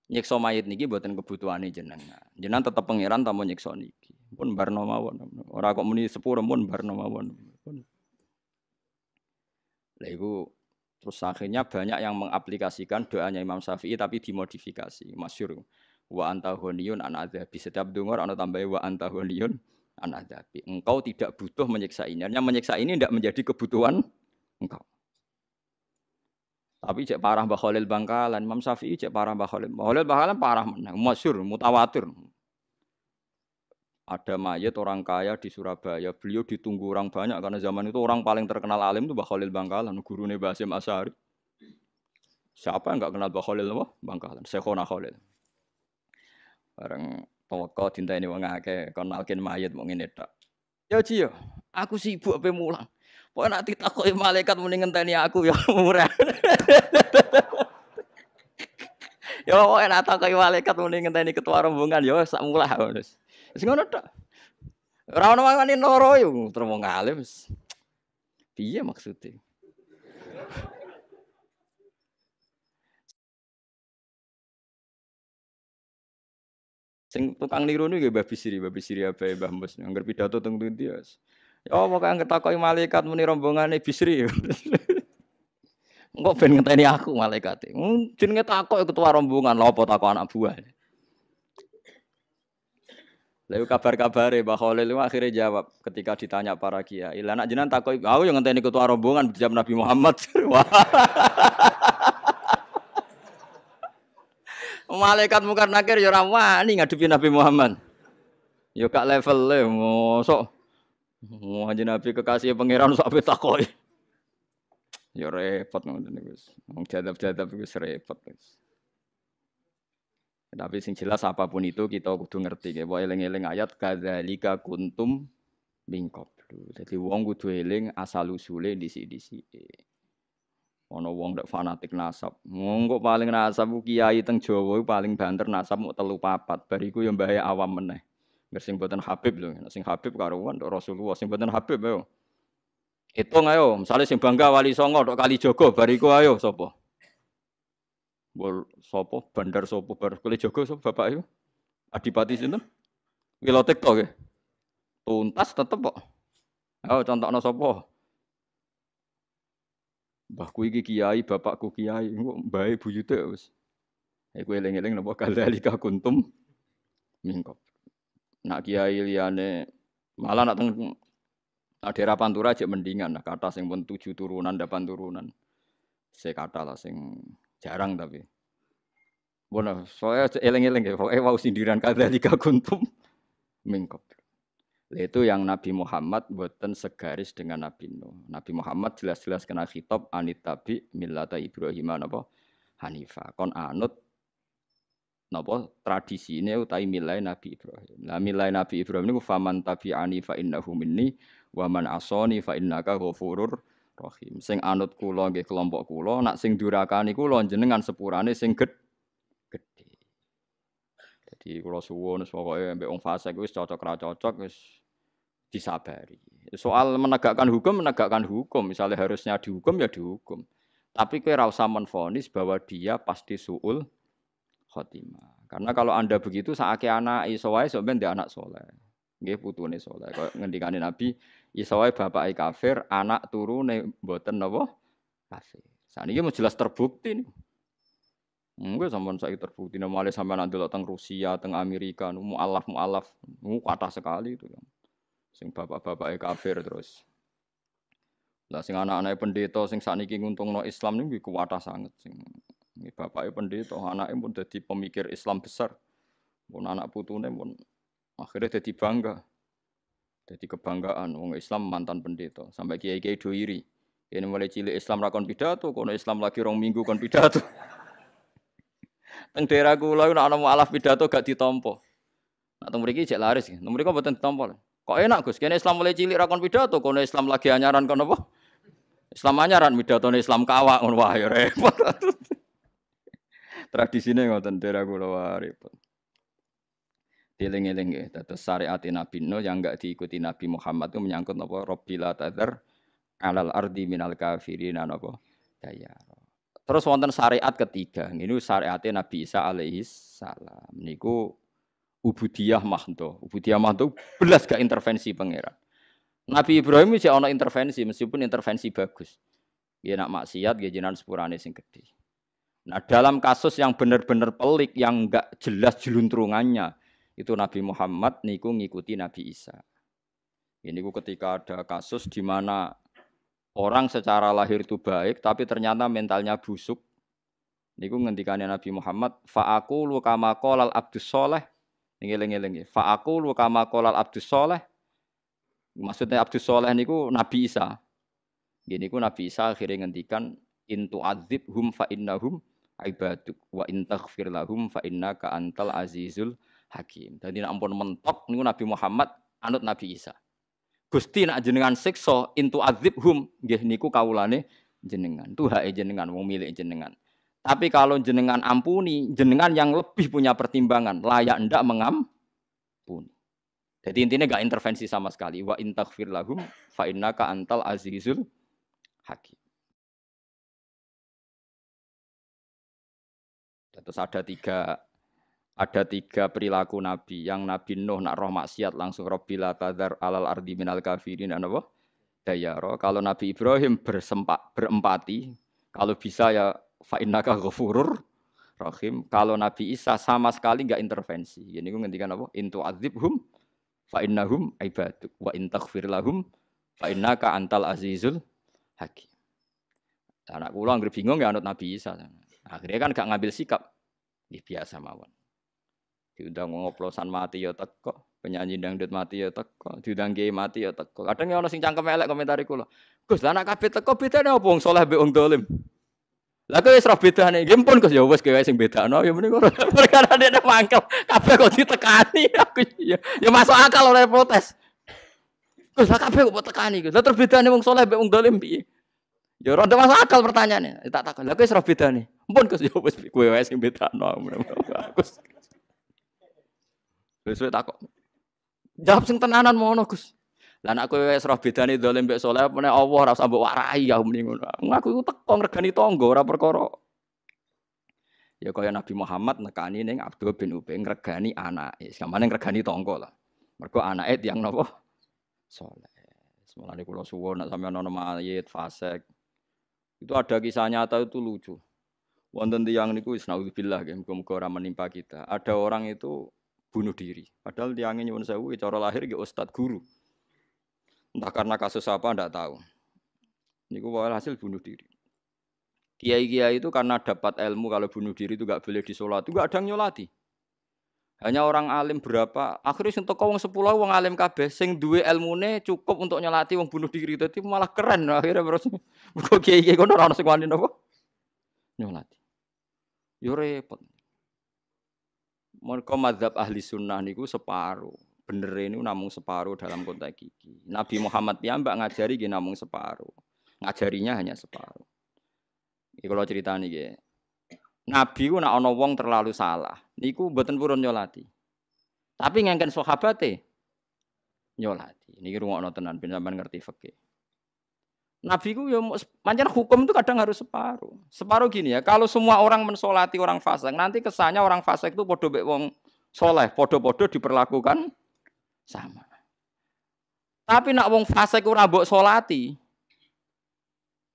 nyiksa mayit niki mboten kebutuhane jenengan. Jenengan tetep pangeran tanpa nyiksa niki. Pun barno mawon. Ora kok muni sepuro pun barno mawon. Lah iku terus akhirnya banyak yang mengaplikasikan doanya Imam Syafi'i tapi dimodifikasi. Masyhur wa anta ghaniyun an adzabi. Setiap donga ana tambahe wa anta ghaniyun an adzabi. Engkau tidak butuh menyiksa ini. Artinya menyiksa ini tidak menjadi kebutuhan engkau. Tapi cek parah Mbah Khalil Bangkalan, Imam Syafi'i cek parah Mbah Khalil. Mbah Khalil Bangkalan parah menang, masyhur, mutawatir. Ada mayat orang kaya di Surabaya, beliau ditunggu orang banyak karena zaman itu orang paling terkenal alim itu Mbah Khalil Bangkalan, gurune Mbah Hasyim Asy'ari. Siapa yang enggak kenal Mbah Khalil Bangkalan? Syekhona Khalil. Bareng toko dinteni wong akeh kon nalkin mayat mung ngene tok. Ya Ji yo, aku sibuk ape mulang. Pokoke nek ditakoki malaikat muni ngenteni aku ya murah. Ya pokoke nek ditakoki malaikat muni ngenteni ketua rombongan ya sak mulah wis. Wis ngono tok. Ora ono wani loro yo terus wong alim wis. Piye maksude? Sing tukang niru niku Mbah Bisri abae Mbah Mus. Angger pidato teng ndi ya. Ya pokoke angger takoki malaikat muni rombongane Bisri. Engko ben ngenteni aku malaikate. Jenenge takok ketua rombongan lha apa takok anak buah. Lalu kabar-kabare Mbah Khalil itu akhirnya jawab ketika ditanya para kiai. Lah nek jenengan takoki, aku yang ngenteni ketua rombongan jam Nabi Muhammad. Wah. Malaikat mungkar nakir ya ora wani ngadepi Nabi Muhammad. Ya gak levele mosok. Mau aja Nabi kekasih pangeran sok ape takoki. Ya repot ngoten niku wis. Wong jadab-jadab iku repot wis. Tapi sing jelas apapun itu kita kudu ngerti ya. Bahwa eling-eling ayat kadzalika kuntum min qablu. Dadi wong kudu eling asal usule dhisik-dhisike. Ana wong ndak fanatik nasab. Wong kok paling nasab ku kiai teng Jawa paling banter nasab mung 3 4. Bariku ya mbahe awam meneh. Nggih sing boten Habib lho. Sing Habib karuan Rasulullah sing boten Habib ayo. Hitung ayo, misalnya sing bangga Wali Songo tok Kalijogo bariku ayo sapa? Bol sapa bandar sapa bar Kalijogo sapa bapak iku? Adipati sinten? Wilotek to nggih. Tuntas tetep kok. Ayo contohno sapa? Mbahku iki kiai, bapakku kiai, engko mbahe buyute wis. Iku eling-eling napa kadzalika kuntum mingkop. Nak kiai liyane malah nak teng daerah Pantura aja mendingan nah kata sing pun 7 turunan 8 turunan. Saya kata lah sing jarang tapi. Bona soalnya eling-eling ya, pokoke wau sindiran kadzalika kuntum mingkop. Itu yang Nabi Muhammad boten segaris dengan Nabi Nuh. Nabi Muhammad jelas-jelas kena khitab anitabi millata Ibrahim napa Hanifah. Kon anut napa tradisine utawi milai Nabi Ibrahim. Lah milai Nabi Ibrahim niku faman tabi'ani fa innahu minni wa man asani fa innaka ghafurur rahim. Sing anut kula nggih kelompok kula, nak sing durakani kula jenengan sepurane sing gedhe. Jadi kula suwun pokoke mbek wong fasik wis cocok ra cocok wis disabari. Soal menegakkan hukum, misalnya harusnya dihukum ya dihukum. Tapi kowe ora usah menvonis bahwa dia pasti suul khotimah. Karena kalau Anda begitu saake anak iso wae sampeyan ndek anak saleh. Nggih putune saleh. Kaya ngendikane Nabi, iso wae bapake kafir, anak turune mboten napa kafir. Saniki mung jelas terbukti niku. Enggak sampean saiki terbukti namale sampean ndelok teng Rusia, teng Amerika, mualaf, kathah sekali itu. Sing bapak-bapake kafir terus. Lah sing anak-anake pendeta sing sakniki nguntungno Islam niku kuwatah sanget sing bapake pendeta, anake pun dadi pemikir Islam besar. Pun anak putune pun akhirnya dadi bangga. Dadi kebanggaan wong Islam mantan pendeta, sampai kiai-kiai do iri. Ini mulai cilik Islam ra kon pidato, kono Islam lagi 2 minggu kon pidato. Teng daerah kula nek ana mualaf pidato gak ditampa. Nek teng mriki jek laris, teng mriki mboten ditampa. Kok enak Gus, kene Islam mulai cilik ra kon pidato, kono Islam lagi anyaran kon apa? Islam anyaran pidatone Islam kawak ngono wae repot. Tradisine ngoten daerah kula wae repot. Dieling-eling nggih, dados syariat Nabi Nuh yang enggak diikuti Nabi Muhammad itu menyangkut apa? Rabbil tadzar alal ardi minal kafirin napa? Dayara. Terus wonten syariat ketiga, niku syariat Nabi Isa alaihi salam. Niku ubudiyah mahdo. Ubudiyah mahdo belas gak intervensi pangeran. Nabi Ibrahim iki ana intervensi meskipun intervensi bagus. Dia nak maksiat dia jenengan sepurane sing gedhe. Nah, dalam kasus yang benar-benar pelik yang enggak jelas jeluntrungannya itu Nabi Muhammad niku ngikuti Nabi Isa. Ini ketika ada kasus di mana orang secara lahir itu baik tapi ternyata mentalnya busuk. Niku ngendikane Nabi Muhammad, fa aku lu kama qalal abdus sholeh. Ngeling-eling. Fa aku lu kama qalal abdus sholeh. Maksudnya abdus sholeh niku Nabi Isa. Gini ku Nabi Isa akhirnya ngendikan intu adzibhum fa innahum ibaduk wa in taghfir lahum fa innaka antal azizul hakim. Dadi nek ampun mentok niku Nabi Muhammad anut Nabi Isa. Gusti nak jenengan siksa intu adzibhum nggih niku kawulane jenengan. Itu hak jenengan wong milik jenengan. Tapi kalau jenengan ampuni, jenengan yang lebih punya pertimbangan, layak ndak mengampuni. Jadi intinya enggak intervensi sama sekali. Wa in taghfir lahum fa innaka antal azizul hakim. Terus ada tiga perilaku Nabi. Yang Nabi Nuh nak roh maksiat langsung Rabbil tadzar alal ardi minal kafirin apa? Dayara. Kalau Nabi Ibrahim berempati, kalau bisa ya fa innaka ghafurur rahim. Kalau Nabi Isa sama sekali enggak intervensi. Ini ku ngendikan apa? Intu adzibhum fa innahum ibaduk wa in taghfir lahum fa innaka antal azizul hakim. Anak kula anggere bingung ya anut Nabi Isa. Akhirnya kan gak ngambil sikap. Ya biasa mawon. Diundang ngoplosan mati ya teko, penyanyi dangdut mati ya teko, diundang kiai mati ya teko. Kadang ya ana sing cangkem elek komentari kula. Gus, lah anak kabeh teko bedane opo wong saleh mbek wong dolim? Lah kok wis ora bedane. Nggih pun Gus ya wis kowe sing bedakno ya mrene kok. Perkara dene mangkel kabeh kok ditekani aku ya masuk akal oleh protes. Gus, lah kabeh kok tekani Gus. Lah terbedane wong saleh mbek wong dolim piye? Ya ora masuk akal pertanyaane. Tak takon. Lah kowe wis ora bedane. Mpun Gus ya wis kowe wae sing bedakno. Gus. Wis takok. Jawab sing tenanan mono Gus. Lah nek kowe wis ora bedane dolim mbek saleh meneh Allah ora usah mbok warai ya muni ngono. Aku iku teko ngregani tangga ora perkara. Ya kaya Nabi Muhammad nekani ning Abdul bin Ubay ngregani anake. Samane ngregani tangga lah. Mergo anake tiyang napa? Saleh. Semulane kula suwun nek sampeyan ana mayit fasik. Itu ada kisah nyata itu lucu. Wonten tiyang niku wis naudzubillah nggih muga-muga ora menimpa kita. Ada orang itu bunuh diri. Padahal tiangnya nyuwun sewu cara lahir nggih ustad guru. Entah karena kasus apa ndak tahu. Niku hasil bunuh diri. Kiai-kiai itu karena dapat ilmu kalau bunuh diri itu enggak boleh disolati, enggak ada yang nyolati. Hanya orang alim berapa, akhirnya sing teko wong 10 wong alim kabeh sing duwe ilmune cukup untuk nyolati wong bunuh diri. Dadi malah keren akhirnya terus. Mergo kiai-kiai kono ora ono sing wani napa? Nyolati. Yo repot. Mergo mazhab ahli sunnah niku separuh. Bener ini namung separuh dalam konteks iki. Nabi Muhammad piyambak ngajari nggih namung separuh. Ngajarinya hanya separuh. Iki kula critani nggih. Nabi ku nek ana wong terlalu salah, niku mboten purun nyolati. Tapi ngengken sahabate nyolati. Niki rungokno tenan ben sampean ngerti fikih. Nabi ku yo pancen hukum itu kadang harus separuh. Separuh gini ya, kalau semua orang mensolati orang fasik, nanti kesannya orang fasik itu padha mek wong saleh, padha-padha diperlakukan sama. Tapi nek wong fasik ora mbok solati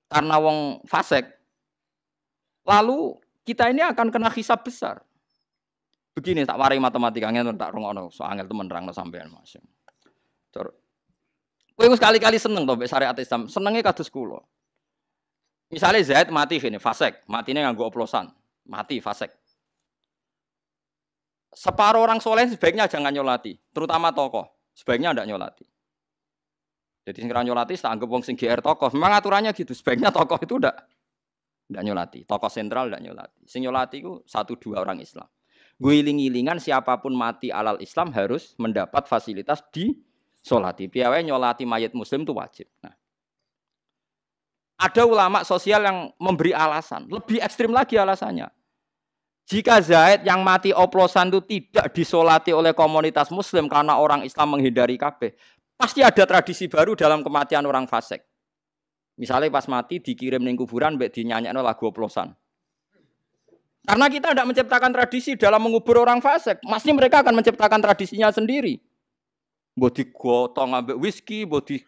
karena wong fasik, lalu kita ini akan kena hisab besar. Begini tak warai matematika ngene tak rungokno, so angel temen nerangno sampean Mas. Cor. Kowe sekali-kali seneng to mbek syariat Islam, senenge kados kula. Misale Zaid mati gini, fasik, matine nganggo oplosan, mati fasik. Separuh orang soleh sebaiknya jangan nyolati, terutama tokoh, sebaiknya ndak nyolati. Jadi sing nyolati tak anggap wong sing GR tokoh, memang aturannya gitu, sebaiknya tokoh itu ndak nyolati, tokoh sentral ndak nyolati. Sing nyolati ku 1-2 orang Islam. Guiling-gilingan siapapun mati alal Islam harus mendapat fasilitas di solati. Piawai nyolati mayit muslim itu wajib. Nah, ada ulama sosial yang memberi alasan, lebih ekstrim lagi alasannya. Jika Zaid yang mati oplosan itu tidak disolati oleh komunitas muslim karena orang Islam menghindari kabeh, pasti ada tradisi baru dalam kematian orang fasik. Misalnya pas mati dikirim ning kuburan mbek dinyanyekno lagu oplosan. Karena kita tidak menciptakan tradisi dalam mengubur orang fasik, pasti mereka akan menciptakan tradisinya sendiri. Mbok digotong ambek whisky, mbok di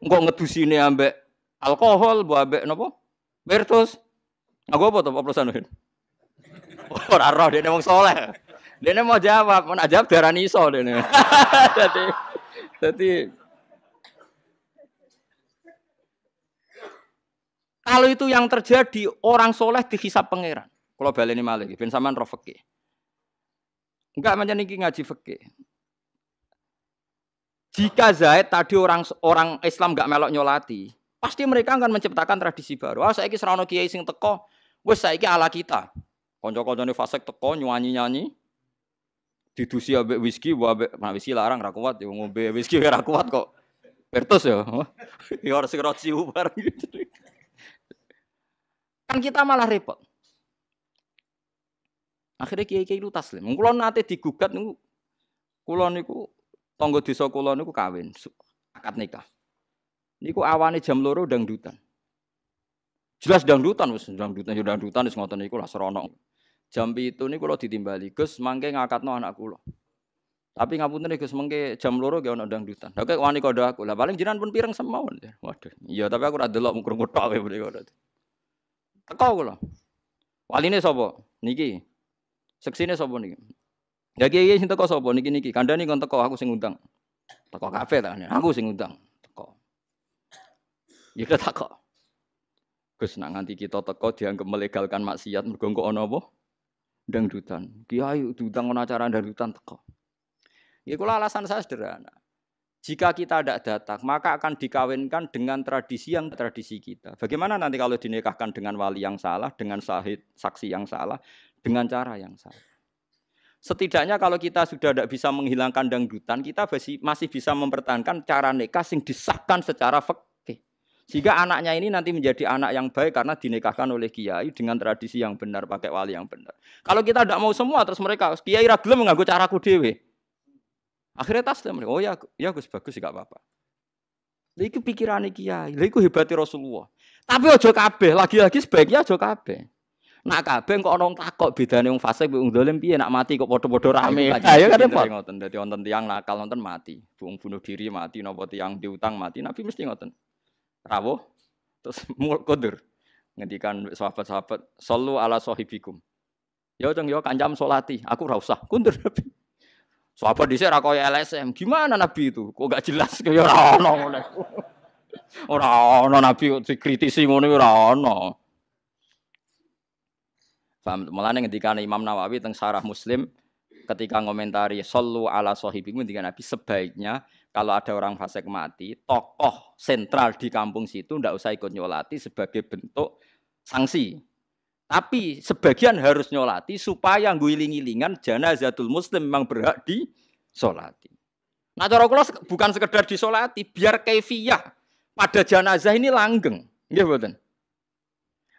engko ngedusine ambek alkohol, mbok ambek napa? Spiritus. Aku apa to oplosan ben? Ora roh dene wong saleh. Dene mau jawab, mun jawab darani iso dene. Dadi kalau itu yang terjadi, orang soleh dihisab pangeran. Kalau baleni malih, ben sampean roh fikih. Enggak macam niki ngaji fikih. Jika Zaid tadi orang Islam enggak melok nyolati, pasti mereka akan menciptakan tradisi baru. Ah saiki serono kiai sing teko, wis saiki ala kita. Kanca-kancane fasik teko nyanyi-nyanyi. Didusi ambek whisky, ambek whisky larang ra kuat ya ngombe whisky ora kuat kok. Bertus ya. Ya ora sing rociu bareng gitu. Kan kita malah repot. Akhirnya kiai-kiai lu taslim. Kula nate digugat niku kula niku tangga desa kula niku kawin, akad nikah. Niku awane jam 2 dangdutan. Jelas dangdutan wis dangdutan wis ngoten niku lah serono. Jam 7 niku kula ditimbali, Gus mangke ngakatno anak kula. Tapi ngapunten Gus mengke jam 2 ge ana dangdutan. Lah kok wani kondo aku. Lah paling jenengan pun pireng semawon. Waduh. Iya tapi aku ora delok mung krungu tok mriko. Teko kula. Waline sapa? Niki. Seksine sapa niki? Ya kiai sing teko sapa niki kandhani kon teko aku sing ngundang. Teko kabeh ta. Aku sing ngundang. Teko. Ya takok. Gus nak nganti kita teko dianggap melegalkan maksiat mergo kok ana apa? Dangdutan. Kiai diundang ana acara dangdutan teko. Ya kula alasan saya sederhana. Jika kita tidak datang, maka akan dikawinkan dengan tradisi yang tradisi kita. Bagaimana nanti kalau dinikahkan dengan wali yang salah, dengan sahid saksi yang salah, dengan cara yang salah? Setidaknya kalau kita sudah tidak bisa menghilangkan dangdutan, kita masih bisa mempertahankan cara nikah yang disahkan secara fikih. Sehingga anaknya ini nanti menjadi anak yang baik karena dinikahkan oleh kiai dengan tradisi yang benar, pakai wali yang benar. Kalau kita tidak mau semua, terus mereka, kiai ragilem mengganggu caraku dewe. Akhirnya taslim, oh ya Gus bagus sih gak apa-apa. Lha iku pikirane kiai, lha iku hebate Rasulullah. Tapi aja kabeh, lagi-lagi sebaiknya aja kabeh. Nak kabeh kok ana wong takok bedane wong fasik mbek wong dolim piye nak mati kok padha-padha rame. Ayo kan repot. Ngoten dadi wonten tiyang nakal wonten mati, wong bunuh diri mati napa tiyang diutang mati, Nabi mesti ngoten. Rawuh terus mundur. Ngendikan sahabat-sahabat, "Shallu ala sahibikum." Ya cung yo kancam salati, aku ora usah. Kundur Nabi. Sahabat dhisik ra koyo LSM. Gimana Nabi itu? Kok gak jelas kaya ora ono ngono. Ora ono Nabi kok dikritisi ngono ora ono. Paham? Mulane ngendikane Imam Nawawi teng Syarah Muslim ketika ngomentari shallu ala sahibikum ngendika Nabi sebaiknya kalau ada orang fasik mati, tokoh sentral di kampung situ ndak usah ikut nyolati sebagai bentuk sanksi. Tapi sebagian harus nyolati supaya ngguling-gilingan janazatul muslim memang berhak disolati. Nah cara kula bukan sekedar disolati, biar kaifiyah pada jenazah ini langgeng. Nggih mboten.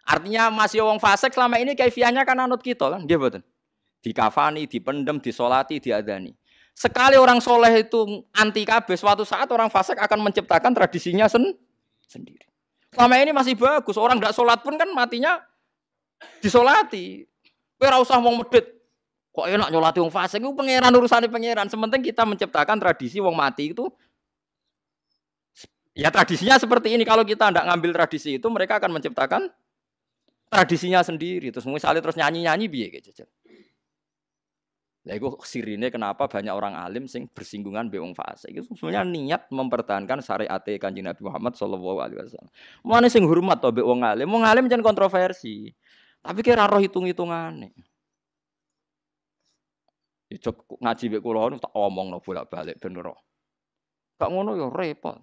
Artinya masih wong fasik selama ini kaifiyahnya kan anut kita kan, nggih mboten. Dikafani, dipendem, disolati, diadani. Sekali orang soleh itu anti kabeh, suatu saat orang fasik akan menciptakan tradisinya sendiri. Selama ini masih bagus, orang ndak sholat pun kan matinya disolati. Kowe ora usah wong medhit. Kok enak nyolati wong fasik iku pangeran urusane pangeran. Sementing kita menciptakan tradisi wong mati itu ya tradisinya seperti ini. Kalau kita ndak ngambil tradisi itu mereka akan menciptakan tradisinya sendiri. Terus misalnya terus nyanyi-nyanyi piye gitu. Lah iku sirine kenapa banyak orang alim sing bersinggungan be wong fasik. Itu sebenarnya niat mempertahankan syariat Kanjeng Nabi Muhammad sallallahu alaihi wasallam. Mane sing hormat to be wong alim. Wong alim jan kontroversi. Tapi kira roh hitung-hitungane. Ya cok ngaji mek kula tak omongno bolak-balik ben roh. Kak ngono ya repot.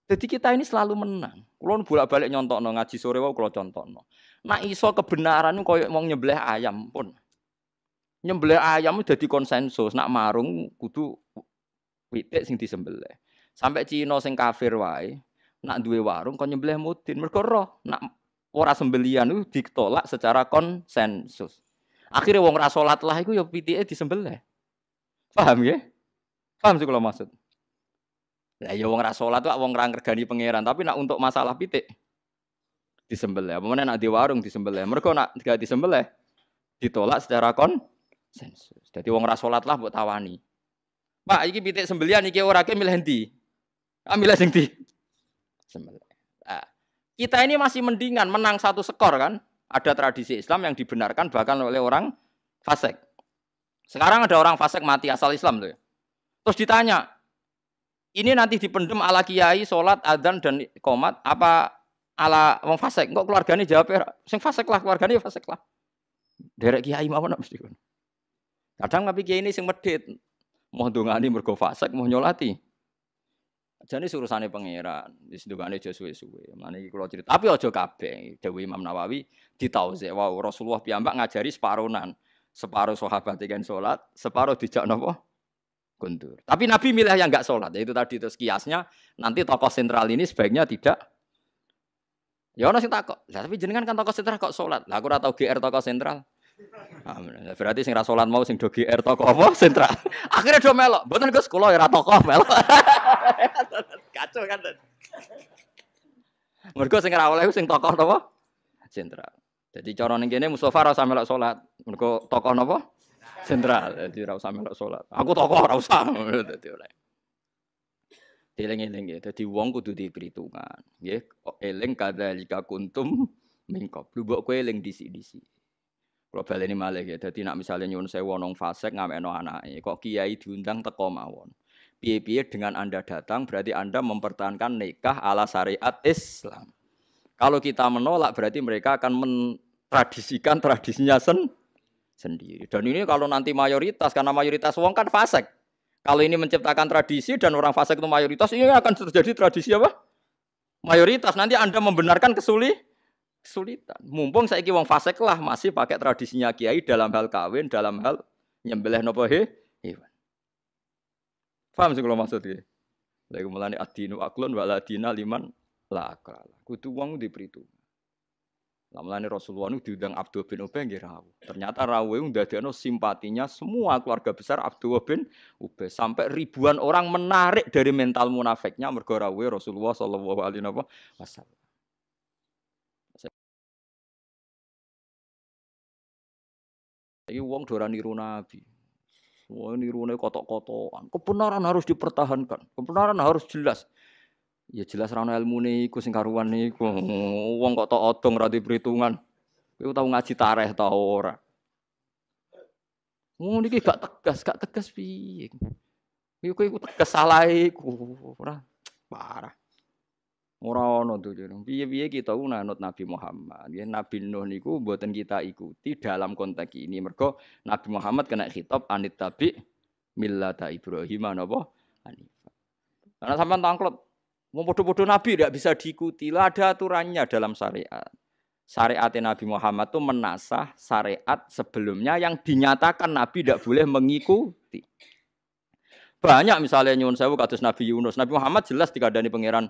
Jadi kita ini selalu menang. Kula bolak-balik nyontokno ngaji sore wae kula contohno. Nak iso kebenaran koyo wong nyembelih ayam pun. Nyembelih ayam dadi konsensus, nak marung kudu pitik sing disembelih. Sampai Cina sing kafir wae, nak duwe warung kon nyembelih mudin mergo roh nak ora sembelian itu ditolak secara konsensus. Akhirnya wong ra salat lah iku ya pitike disembelih. Paham ya? Paham sih kalau maksud. Lah ya wong ra salat kok wong ra ngregani pangeran, tapi nak untuk masalah pitik disembelih. Apa meneh nak di warung disembelih. Mergo nak gak disembelih ditolak secara konsensus. Dadi wong ra salat lah mbok tawani. Pak, iki pitik sembelian iki ora ke milih endi? Ah milih sing di sembelih. Kita ini masih mendingan menang satu skor kan. Ada tradisi Islam yang dibenarkan bahkan oleh orang fasik. Sekarang ada orang fasik mati asal Islam tuh. Terus ditanya, ini nanti dipendem ala kiai, sholat, adzan dan qomat apa ala wong fasik? Kok keluarganya jawab sing fasik lah, keluarganya fasik lah. Derek kiai mawon mesti kon. Kadang tapi kiai ini sing medhit. Mau ndongani mergo fasik, mau nyolati. Jane urusane pangeran, wis ndongane aja suwe-suwe. Mane iki kula cerita. Tapi aja kabeh. Dawuh Imam Nawawi ditauze. Wow, Rasulullah piyambak ngajari separonan. Separuh sahabat kan salat, separuh dijak napa? Kundur. Tapi Nabi milih yang enggak salat. Itu tadi terus kiasnya nanti tokoh sentral ini sebaiknya tidak. Ya ono sing takok. Lah tapi jenengan kan tokoh sentral kok salat. Lah aku ora tau GR tokoh sentral. Berarti sing ra salat mau sing do GR tokoh apa sentral. Akhirnya do melok. Mboten Gus, kula ora tokoh melok. Kacau kan. Mergo sing ora oleh sing tokoh napa? Sentral. Jadi cara ning kene Mustofa ora usah melok salat. Mergo tokoh napa? Sentral. Jadi ora usah melok salat. Aku tokoh ora usah. Dadi oleh. Dieling-eling ya. Dadi wong kudu diperhitungan. Nggih, eling kadzalika kuntum mingkop. Lu mbok kowe eling disi-disi. Kalau baleni malih ya, dadi nak misale nyuwun sewu nang fasik ngamekno anake, kok kiai diundang teko mawon. piye-piye dengan Anda datang berarti Anda mempertahankan nikah ala syariat Islam. Kalau kita menolak berarti mereka akan mentradisikan tradisinya sendiri. Dan ini kalau nanti mayoritas, karena mayoritas wong kan fasik. Kalau ini menciptakan tradisi dan orang fasik itu mayoritas, ini akan terjadi tradisi apa? Mayoritas. Nanti Anda membenarkan kesulitan. Mumpung saiki wong fasik lah masih pakai tradisinya kiai dalam hal kawin, dalam hal nyembelih napa hewan. Paham sih kalau maksudnya? Lagi mulane adinu aklun wala dina liman la akala. Kudu wong diperhitung. Lamalane Rasulullah itu diundang Abdul bin Ubay nggih rawuh. Ternyata rawuhe ndadekno simpatinya semua keluarga besar Abdul bin Ubay sampai ribuan orang menarik dari mental munafiknya mergo rawuhe Rasulullah sallallahu alaihi wasallam. Iki wong do ora niru Nabi. Wong nirune kotok-kotokan. Kebenaran harus dipertahankan. Kebenaran harus jelas. Ya jelas ra ono ilmune iku sing karuan niku. Wong kok tok odong ra diperhitungan. Kowe tau ngaji tareh ta ora? Niki gak tegas piye. Kowe iku tegas salah iku. Ora parah. Ora ono to jeneng. Piye-piye kita nganut Nabi Muhammad. Ya Nabi Nuh niku mboten kita ikuti dalam konteks ini. Mergo Nabi Muhammad kena khitab anit tabi millata Ibrahim napa? Hanifah. Karena sampean tangklot mau podo-podo Nabi tidak bisa diikuti. Lah ada aturannya dalam syariat. Syariat Nabi Muhammad itu menasah syariat sebelumnya yang dinyatakan Nabi tidak boleh mengikuti. Banyak misalnya nyuwun sewu kados Nabi Yunus. Nabi Muhammad jelas dikandani pangeran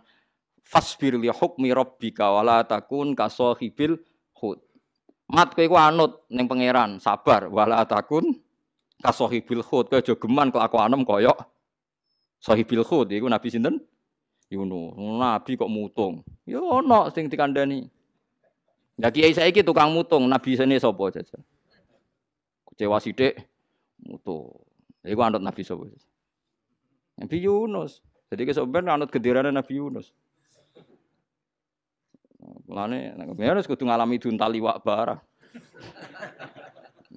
fasbir li hukmi rabbika wala takun kasahibil hud. Mat kowe iku anut ning pangeran, sabar wala takun kasahibil hud. Kowe aja geman kelakuanem kaya sahibil hud iku Nabi sinten? Yunus. Nabi kok mutung. Ya ono sing dikandani. Lah kiai saiki tukang mutung, nabi sene sapa jajan? Kecewa sithik mutung. Iku anut Nabi sapa? Nabi Yunus. Jadi kesoben anut genderane Nabi Yunus. Mulane nek Yunus kudu ngalami duntal liwak barah.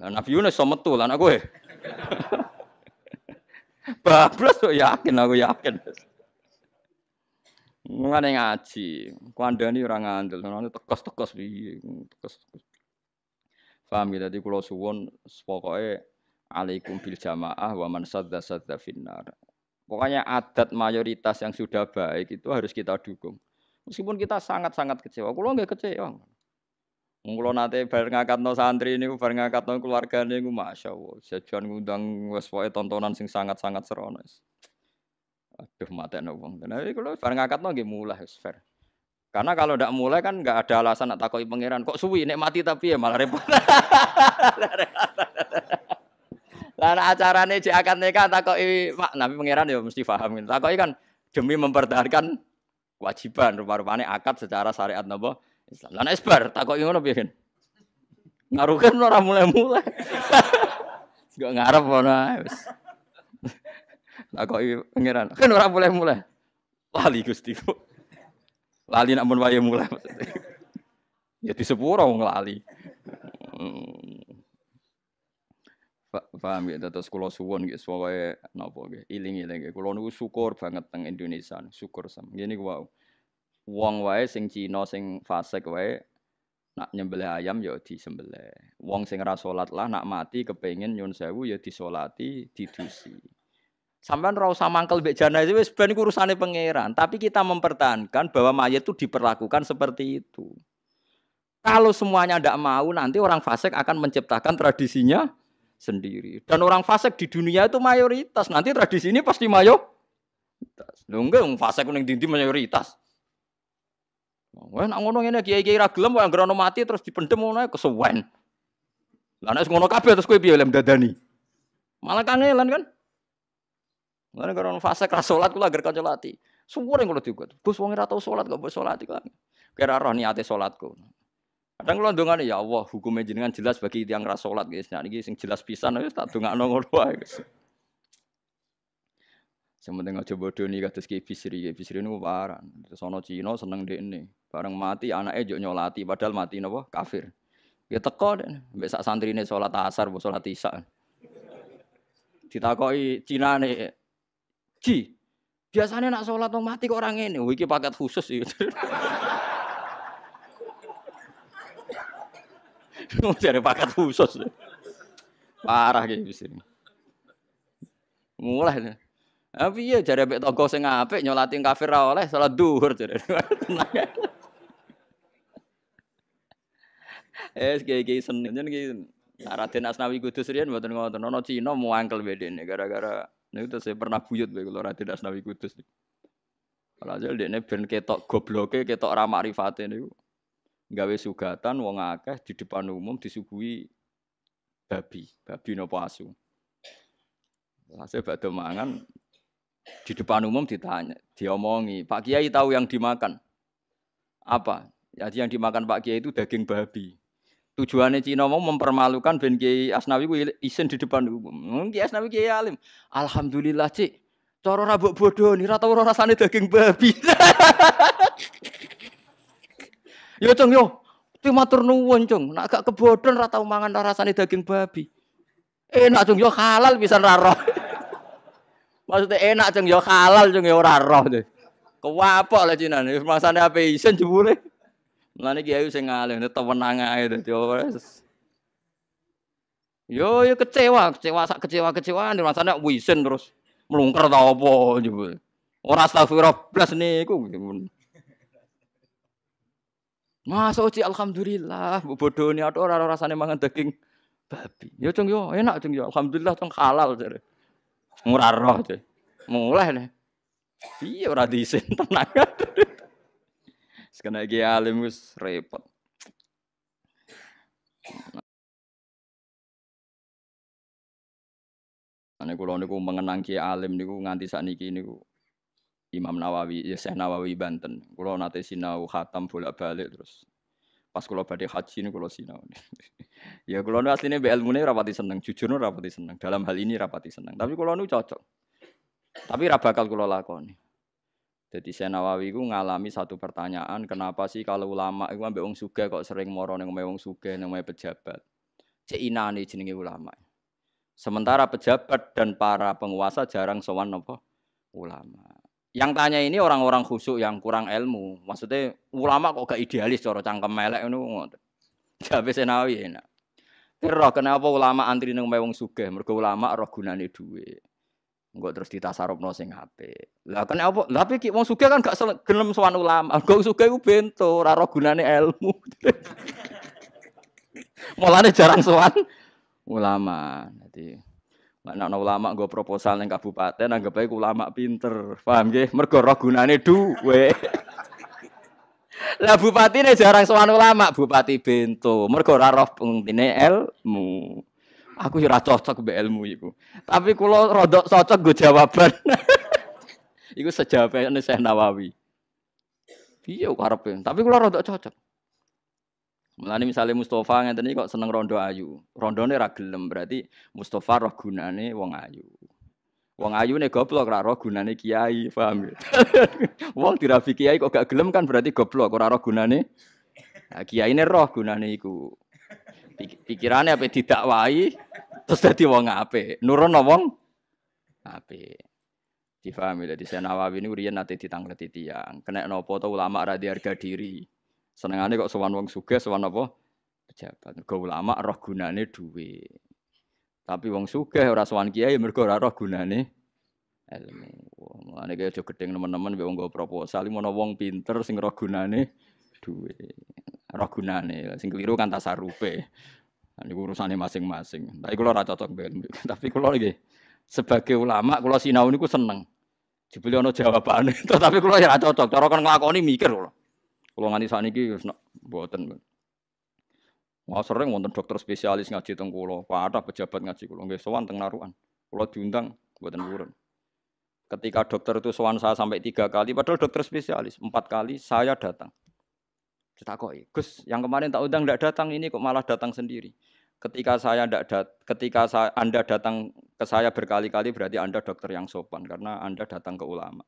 Lah Nabi Yunus iso metu lan kowe. Bablas kok yakin aku yakin. Mulane ngaji, kandhani ora ngandel, ana tekos-tekos piye, tekos. Paham ya, dadi kula suwun pokoke alaikum bil jamaah wa man sadda finnar. Pokoknya adat mayoritas yang sudah baik itu harus kita dukung. Meskipun kita sangat-sangat kecewa, kula nggih kecewa. Kula nate bar ngakatno santri niku, bar ngakatno keluarga niku masyaallah, jajan ngundang wis pokoke tontonan sing sangat-sangat serono. Aduh matekno wong. Nah iki kula bar ngakatno nggih mulai wis fair. Karena kalau ndak mulai kan nggak ada alasan nak takoki pangeran. Kok suwi nek mati tapi ya malah repot. Lah nek acarane jek akad nikah takoki Pak Nabi pangeran ya mesti paham. Takoki kan demi mempertahankan kewajiban rupa-rupane akad secara syariat napa Islam. Lah nek isbar takoki ngono piye kan? Ngaruhkan ora mulai-mulai. Enggak ngarep ngono wis. Takoki pangeran. Kan ora mulai-mulai. Lali Gusti. Lali nak mun wae mulai. Ya di sepuro wong lali. Paham ya, terus kula suwun nggih pokoke napa nggih iling-iling nggih. Kula niku syukur banget teng Indonesia, syukur sam. Ngene ku wae. Wong wae sing Cina sing fasik wae nak nyembelih ayam ya disembelih. Wong sing ora salat lah nak mati kepengin nyun sewu ya disolati, didusi. Sampeyan ora usah mangkel mbek jenazah wis ben iku urusane pangeran, tapi kita mempertahankan bahwa mayat itu diperlakukan seperti itu. Kalau semuanya ndak mau nanti orang fasik akan menciptakan tradisinya sendiri. Dan orang fasik di dunia itu mayoritas. Nanti tradisi ini pasti mayoritas. Lho enggak wong fasik ning ndi mayoritas. Wah nak ngono ngene kiai-kiai ra gelem kok anggere mati terus dipendem ngono ae kesuwen. Lah nek ngono kabeh terus kowe piye lem dadani? Malah kangelan kan? Lan karo fasik ra salat kula agar kanca lati. Suwur kula diugut. Gus wong ora tau salat kok mbok salati kok. Kira roh niate salatku. Kadang kula ndongane ya Allah, hukume jenengan jelas bagi tiyang ra salat guys. Nah niki sing jelas pisan wis tak dongakno ngono wae guys. Sementing aja bodoni kados Ki Bisri. Ki Bisri niku parah. Terus ana Cina seneng ndekne. Bareng mati anake yo nyolati padahal mati napa kafir. Ya teko dek. Mbek sak santrine salat asar mbok salat isya. Ditakoki Cinane Ji, biasanya nak sholat wong mati kok orang ini. Iki paket khusus iki. Cari paket khusus. Parah gitu sih. Mulai. Tapi iya jare mbek tangga sing apik nyolati kafir ra oleh salat zuhur jare. Kiai seni jen ki Raden Asnawi Kudus riyen mboten ngoten ana Cina muangkel bedene gara-gara niku terus pernah buyut bae kula Raden Asnawi Kudus. Walhasil dekne ben ketok gobloke ketok ra makrifate niku gawe sugatan wong akeh di depan umum disuguhi babi napa asu. Hasil badhe mangan di depan umum ditanya, diomongi, Pak Kiai tahu yang dimakan apa? Jadi yang dimakan Pak Kiai itu daging babi. Tujuannya Cina mau mempermalukan Ben Kiai Asnawi ku isin di depan umum. Kiai Asnawi Kiai alim. Alhamdulillah, Cik. Cara rabuk bodoh ni ra tau rasane daging babi. Yo, Cung yo. Ti matur nuwun, Cung. Nek gak kebodhon ra tau mangan rasane daging babi. Enak, Cung yo halal pisan ra roh. Maksudnya enak, Cung yo halal, Cung yo ora roh. Kewapok lah Cina ni. Mangsane ape isin jebule. Mulane kiai sing alim tewenang ae dadi ora. Yo kecewa-kecewaan rasane wisen terus mlungker ta apa jebul. Ora astagfirullah blas niku. Mas oci alhamdulillah bodone ora rasane mangan daging babi. Yo Cung yo enak Cung yo alhamdulillah Cung halal jare. Ora roh jare. Mulai nih. Iya ora diisin tenang. Sekena iki alim wis repot. Ane kula niku mengenang Ki alim niku nganti sakniki niku Imam Nawawi, ya Syekh Nawawi Banten. Kula nate sinau khatam bolak-balik terus pas kula badhe haji niku kula sinau. Ya kula niku asline mbek ilmune rapati seneng, jujur rapati seneng. Dalam hal ini rapati seneng. Tapi kula niku cocok. Tapi ra bakal kula lakoni. Jadi Syekh Nawawi ku ngalami satu pertanyaan, kenapa sih kalau ulama iku ambek wong sugih kok sering moro ning omahe wong sugih, ning omahe pejabat. Cek inane jenenge ulama. Sementara pejabat dan para penguasa jarang sowan napa ulama. Yang tanya ini orang-orang khusyuk yang kurang ilmu. Maksudnya ulama kok gak idealis cara cangkem elek ngono. Jabe Syekh Nawawi enak. Kira kenapa ulama antri ning omahe wong sugih? Mergo ulama roh gunane dhuwit. Engko terus ditasarupno sing apik. Lah kan apa? Lah iki wong sugih kan gak gelem sowan ulama. Wong sugih ku bento, ora ro gunane ilmu. Mulane jarang sowan ulama. Dadi nek ana ulama nggo proposal ning kabupaten anggap ae ulama pinter. Paham nggih? Mergo ro gunane dhuwit. Lah bupatine jarang sowan ulama, bupati bento. Mergo ora roh pentingine ilmu. Aku ora cocok mbek ilmu iku. Tapi kula rodok cocok nggo jawaban. Iku sejawabane Syekh Nawawi. Piye karepe? Tapi kula rodok cocok. Mulane misale Mustofa ngenten iki kok seneng rondo ayu. Rondone ra gelem berarti Mustofa roh gunane wong ayu. Wong ayune goblok ra roh gunane kiai, paham ya? Wong dirabi kiai kok gak gelem kan berarti goblok ora roh gunane. Nah, kiyaine roh gunane iku. Pikirane ape didakwahi terus dadi wong apik. Nurono wong apik. Difahami dadi Syekh Nawawi niku riyen nate ditangleti tiyang. Kena napa to ulama ra harga diri. Senengane kok sowan wong sugih, sowan apa? Pejabat. Mergo ulama roh gunane dhuwit. Tapi wong sugih ora sowan kiai mergo ora roh gunane ilmu. Mulane ki aja gedeng nemen-nemen mbek wong nggo proposal, mono wong pinter sing roh gunane dhuwit. Roh gunane, sing keliru kan tasarufe. Niku urusane masing-masing. Tapi kula ora cocok mbek. Tapi kula nggih sebagai ulama kula sinau niku seneng. Jebule ana jawabane, tapi kula ya ora cocok. Cara kan nglakoni mikir kula. Kula nganti sakniki wis mboten. Wah sering wonten dokter spesialis ngaji teng kula, kathah pejabat ngaji kula nggih sowan teng Narukan. Kula diundang mboten purun. Ketika dokter itu sowan saya sampai 3 kali, padahal dokter spesialis 4 kali saya datang. Ditakoki, Gus, yang kemarin tak undang tidak datang ini kok malah datang sendiri. Ketika Anda datang ke saya berkali-kali berarti Anda dokter yang sopan karena Anda datang ke ulama.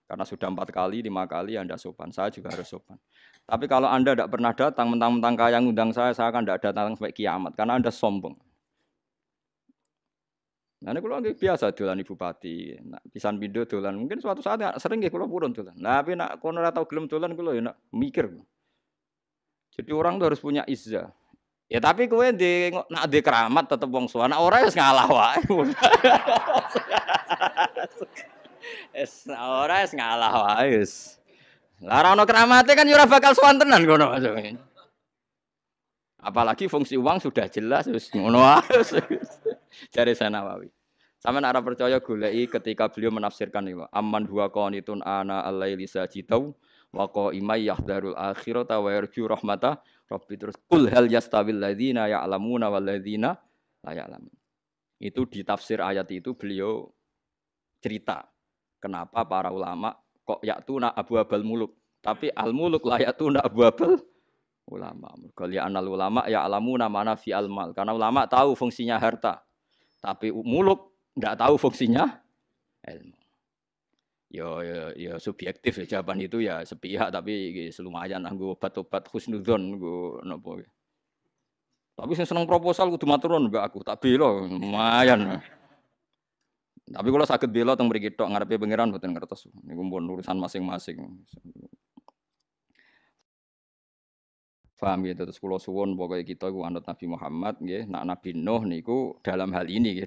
Karena sudah 4 kali, 5 kali Anda sopan, saya juga harus sopan. Tapi kalau Anda tidak pernah datang, mentang-mentang kaya ngundang saya akan tidak datang sampai kiamat karena Anda sombong. Nah, ini kalau biasa dolan ibu bupati, nak pisan pindho dolan. Mungkin suatu saat sering nggih kula purun dolan. Nah, tapi nak kono ora tau gelem dolan kula ya nak mikir. Jadi orang tuh harus punya izzah. Ya tapi kowe nak di keramat tetep wong suwana, ora wis ngalah wae. Es ora wis ngalah wae wis. Lah ora ono keramate kan ya ora bakal sowan tenan kono. Apalagi fungsi uang sudah jelas wis ngono wae. Jare Sanawawi. Sampeyan ora percaya goleki ketika beliau menafsirkan iki, amman huwa qanitun ana al-laili sajidau wa qaimay yahdharul akhirata wa yarju rahmata rabbi terus kul hal yastawil ladzina ya'lamuna wal ladzina la ya'lamun. Itu di tafsir ayat itu beliau cerita kenapa para ulama kok ya'tuna abwabal muluk tapi al muluk la ya'tuna abwabal ulama. Mergo anal ulama ya'lamuna mana fi al mal karena ulama tahu fungsinya harta tapi muluk ndak tahu fungsinya ilmu. Ya subjektif ya jawaban itu ya sepihak tapi lumayan nggo obat-obat husnudzon nggo napa. Tapi sing seneng proposal kudu maturun mbak aku tak bela lumayan. Tapi kalau saged bela teng mriki tok ngarepe pangeran mboten ngertos. Niku pun urusan masing-masing. Paham ya terus kula suwun pokoke kita iku anut Nabi Muhammad nggih, nak Nabi Nuh niku dalam hal ini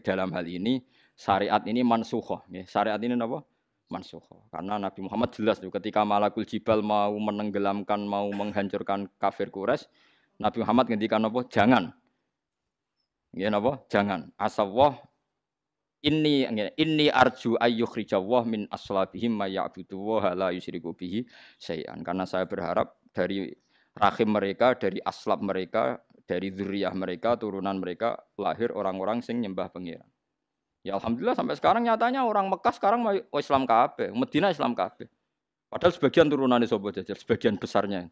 syariat ini mansukhoh nggih. Syariat ini napa? Mansukhoh. Karena Nabi Muhammad jelas tuh ketika Malakul Jibal mau menenggelamkan, mau menghancurkan kafir Quraisy, Nabi Muhammad ngendikan apa? Jangan. Nggih napa? Jangan. Asawah inni arju ayyukhrijawah min aslabihim may ya'budu wa la yusyriku bihi syai'an. Karena saya berharap dari rahim mereka, dari aslab mereka, dari dzurriyyah mereka, turunan mereka lahir orang-orang sing nyembah pengiran. Ya alhamdulillah sampai sekarang nyatanya orang Mekah sekarang Islam kabeh, Madinah Islam kabeh. Padahal sebagian turunane sapa jajar, sebagian besarnya.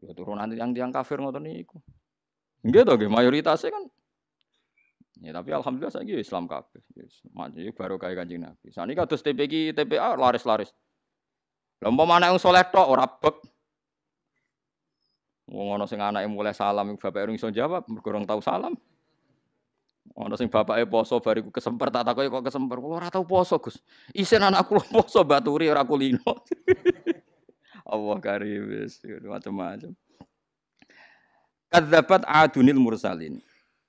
Ya turunan yang kafir ngoten niku. Nggih to nggih mayoritasnya kan. Ya tapi alhamdulillah saiki Islam kabeh. Jadi baru kaya Kanjeng Nabi. Saniki kados TPQ, TPA laris-laris. Lah umpama anak wong saleh tok ora bek. Wong ana sing anake mulai salam bapake ora iso jawab, mergo ora tau salam. Ana sing bapake poso bariku kesemper tak takoki kok kesemper. Kula ora tau poso, Gus. Isin anakku poso baturi ora kulino. Allah karim wis macam-macam. Kadzabat adunil mursalin.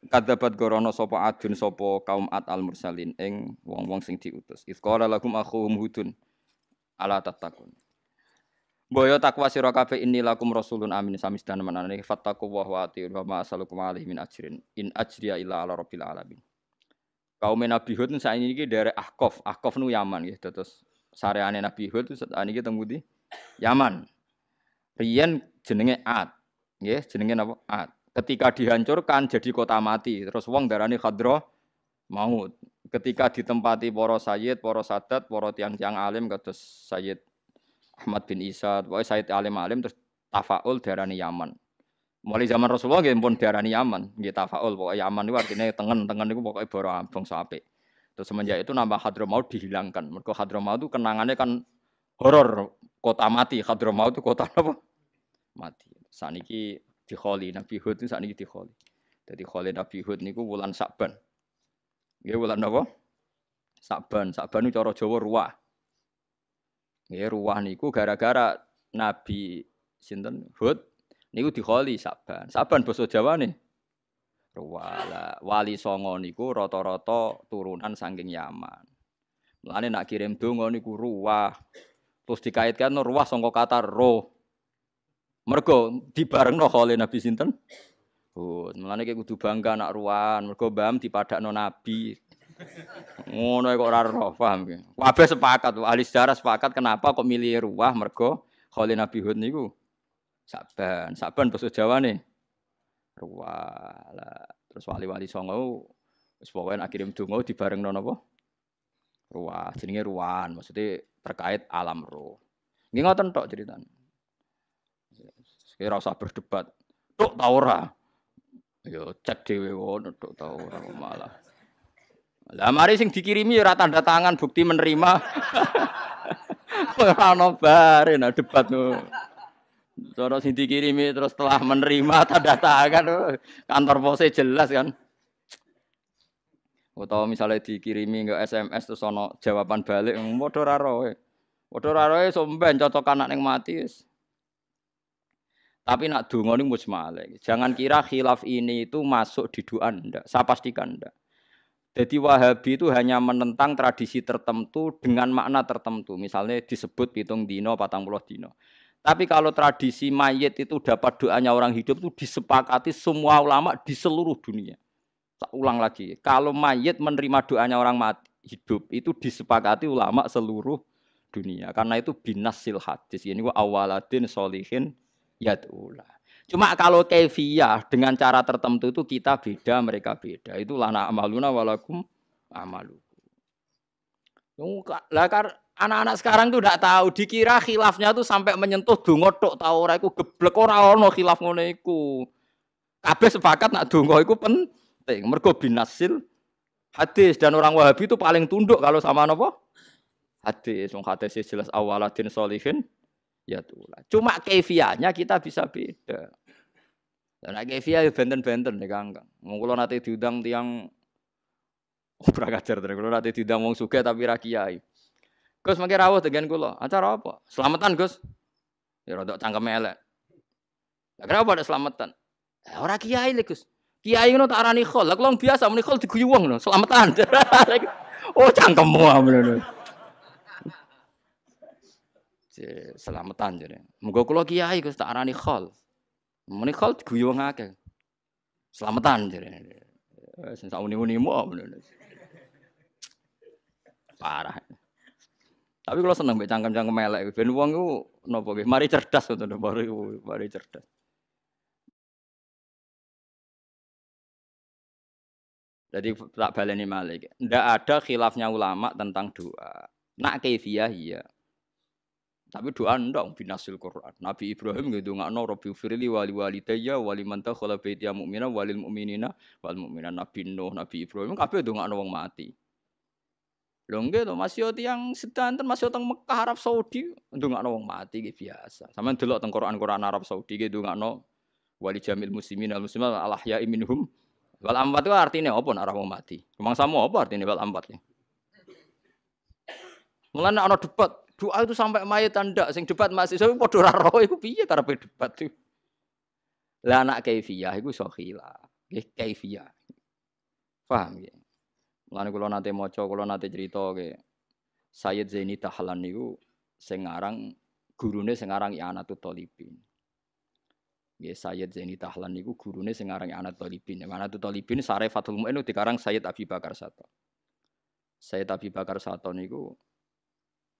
Kadzabat gorono sapa adun sapa kaum Ad al mursalin ing wong-wong sing diutus. Izqala lahum akhuhum hudun ala tattaqun. Boyo takwa sira kabeh inni lakum rasulun amin samisdan manane fattaqu wa atiiun wa ma asalukum alaihi min ajrin in ajriya illa ala rabbil alamin. Kaum Nabi Hud saiki iki derek Ahqaf. Ahqaf nu Yaman nggih terus sareane Nabi Hud saiki teng pundi? Yaman. Riyen jenenge Ad. Nggih, jenenge napa? Ad. Ketika dihancurkan jadi kota mati, terus wong darani Khadra maut. Ketika ditempati para sayyid, para sadat, para tiang-tiang alim kados Sayyid Ahmad bin Isa, pokoknya Sayyid alim-alim terus tafaul darani Yaman. Mulai zaman Rasulullah nggih pun darani Yaman, nggih tafaul pokoknya Yaman itu artinya tengen niku pokoknya bara bangsa apik. Terus semenjak itu nama Hadramaut dihilangkan. Mergo Hadramaut itu kenangannya kan horor, kota mati. Hadramaut itu kota apa? Mati. Saniki dikholi Nabi Hud itu saniki dikholi. Jadi kholi Nabi Hud niku wulan Sa'ban. Nggih wulan apa? Sa'ban. Sa'ban itu cara Jawa ruwah. Nggih ruwah niku gara-gara Nabi sinten Hud niku dikholi Sa'ban. Sa'ban basa Jawane ruwah. Wali Songo niku rata-rata turunan saking Yaman. Mulane nak kirim donga niku ruwah. Terus dikaitkan ruwah saka kata roh. Mergo dibarengno kholi Nabi sinten? Hud. Mulane ki kudu bangga nak ruwahan, mergo mbam dipadakno Nabi. Ngono kok ora roh, paham ya? Kabeh sepakat, ahli sejarah sepakat kenapa kok milih ruwah mergo kholi Nabi Hud niku Sa'ban. Sa'ban basa Jawane ruwah. Lah terus wali-wali songo wis pokoke nak kirim donga dibarengno napa? Ruwah, jenenge ruwahan, maksudnya terkait alam roh. Nggih ngoten tok ceritane. Kira usah berdebat. Tok ta ora? Yo cek dhewe ngono tok ta ora malah. Lah mari sing dikirimi ora tanda tangan bukti menerima. Ora ono bare nah debat no. Cara sing dikirimi terus telah menerima tanda tangan kantor pose jelas kan. Utawa misalnya dikirimi nggak SMS terus ono jawaban balik, padha ra roe. Padha ra roe somben cocokan nek ning mati wis. Tapi nak donga niku mujmale. Jangan kira khilaf ini itu masuk di doa ndak. Saya pastikan ndak. Jadi Wahabi itu hanya menentang tradisi tertentu dengan makna tertentu. Misalnya disebut pitung dino, 40 dino. Tapi kalau tradisi mayit itu dapat doanya orang hidup itu disepakati semua ulama di seluruh dunia. Saya ulang lagi, kalau mayit menerima doanya orang mati hidup itu disepakati ulama seluruh dunia. Karena itu binasil hadis. Ini wa awaladin solihin yad'ula. Cuma kalau kaifiyah dengan cara tertentu itu kita beda, mereka beda. Itu lana amaluna walakum amalukum. Lah anak-anak sekarang tuh tidak tahu, dikira khilafnya tuh sampai menyentuh donga tok ta ora iku geblek ora ono khilaf ngono iku. Kabeh sepakat nak donga iku penting. Mergo binasil hadis dan orang Wahabi itu paling tunduk kalau sama napa? Hadis. Wong hadis jelas awaladin solihin ya tuh. Cuma kaifiyahnya kita bisa beda. Dan kaifiyah benten-benten ya Kang. Wong kula nate diundang tiyang ora kajar terus kula nate diundang wong sugih tapi ra kiai. Gus mangke rawuh dengan kula. Acara apa? Selamatan, Gus. Ya rodok cangkeme elek. Lah kenapa ada selamatan? Ora kiai lho, Gus. Kiai ngono tak arani khol. Lah kula biasa muni khol diguyu wong lho, selamatan. Oh cangkemmu amene. Selamatan jare. Muga kula kiai Gus tak arani khol. Muni khol diguyu wong akeh. Selamatan jare. Wis sak uni-unimu amene. Parah. Tapi kalau seneng mbek cangkem-cangkem elek ben wong iku napa nggih mari cerdas ngoten mari cerdas. Jadi tak baleni malih. Ndak ada khilafnya ulama tentang doa. Nak kaifiyah iya. Tapi doa ndak binasil Quran. Nabi Ibrahim ngedongakno Rabbi firli wali walidayya wali man takhala baitiya mu'mina walil mu'minina wal mu'minat. Nabi Nuh, Nabi Ibrahim kabeh ndongakno wong mati. Lho nggih to masih tiyang sedanten masih teng Mekah Arab Saudi ndongakno wong mati iki biasa. Sampeyan delok teng Quran Arab Saudi iki ndongakno wali jamil muslimin al muslimat al ahya'i minhum wal amwat itu artinya apa nek ora wong mati? Rumangsamu apa artinya wal amwat? Mulane ana debat, doa itu sampai mayit ndak sing debat mahasiswa padha ora roh iku piye karepe debat itu. Lah anak kaifiyah iku iso khilaf. Nggih kaifiyah. Paham ya? Mulane kula nate maca, kula nate crita ke Sayyid Zaini Tahlan niku sing aran gurune sing aran I'anatul Thalibin. Nggih Sayyid Zaini Tahlan niku gurune sing aran I'anatul Thalibin. I'anatul Thalibin Syarah Fathul Mu'in dikarang Sayyid Abi Bakar Sato. Sayyid Abi Bakar Sato niku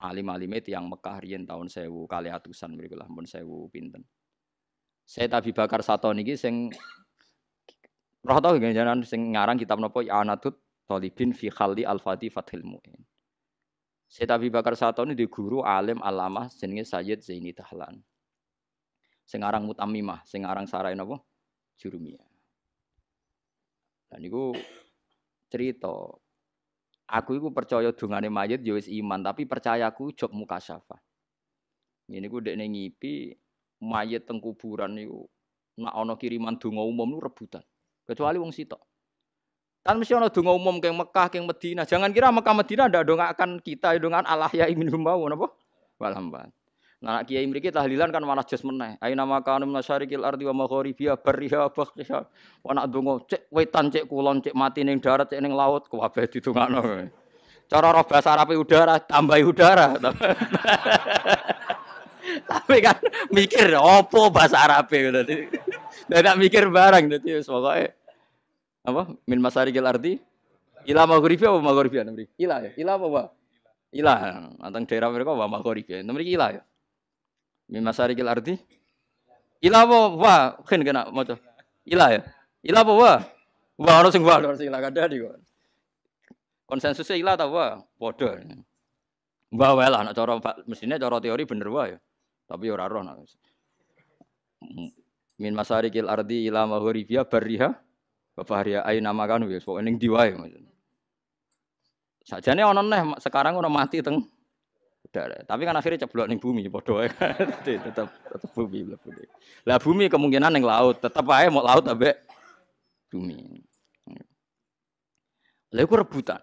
alim-alime tiyang Mekah riyen taun 1200-an mriku lah mun 1000 pinten. Sayyid Abi Bakar Sato niki sing roh tau nggih jenengan sing ngarang kitab napa I'anatul Thalibin fi khalli al-Fati Fathil Mu'in. Sayyid Abi Bakar Sato ini di guru alim alamah jenenge Sayyid Zaini Tahlan. Sing aran Mutammimah, sing aran sarai napa? Jurumiyah. Lah niku cerita aku iku percaya dongane mayit ya wis iman, tapi percayaku job mukasyafah. Ngene iku dekne ngipi mayit teng kuburan niku nek ana kiriman donga umum niku rebutan. Kecuali wong sitok. Kan mesti ana donga umum keng Mekah, keng Madinah. Jangan kira Mekah Madinah ndak ndongakan kita, ndongakan Allah ya minhum mau napa? Walamban. Nah kiai mriki tahlilan kan malah jas meneh. Aina makanu masyariqil ardi wa magharibiha barriha bakhriha. Wa nak donga cek wetan cek kulon cek mati ning darat cek ning laut kabeh didongakno. Cara roh basa Arabe udara tambahi udara. Tapi kan mikir opo bahasa Arabe dadi. Ndak mikir barang dadi wis pokoke apa min masyariqil ardi ila maghribiha wa maghribiha mriki. Ila ya. Ila apa, Pak? Ila. Anteng daerah mereka wa maghribiha. Mriki ila ya. Min masyariqil ardi ila wa khen kena maca ila ya ila wa harus sing wa harus ila kada di kok konsensusnya ila ta wa padha wa lah nek cara mesine cara teori bener wa ya tapi ora roh nek min masyariqil ardi ila maghribiha barriha wa fahriha aina makan wis pokoke ning ndi wae sakjane ana neh sekarang ora mati teng udara. Tapi kan akhirnya ceblok ning bumi padha wae. tetep bumi mlebu. Lah bumi kemungkinan ning laut, tetep ae mau laut ambek bumi. Lha iku rebutan.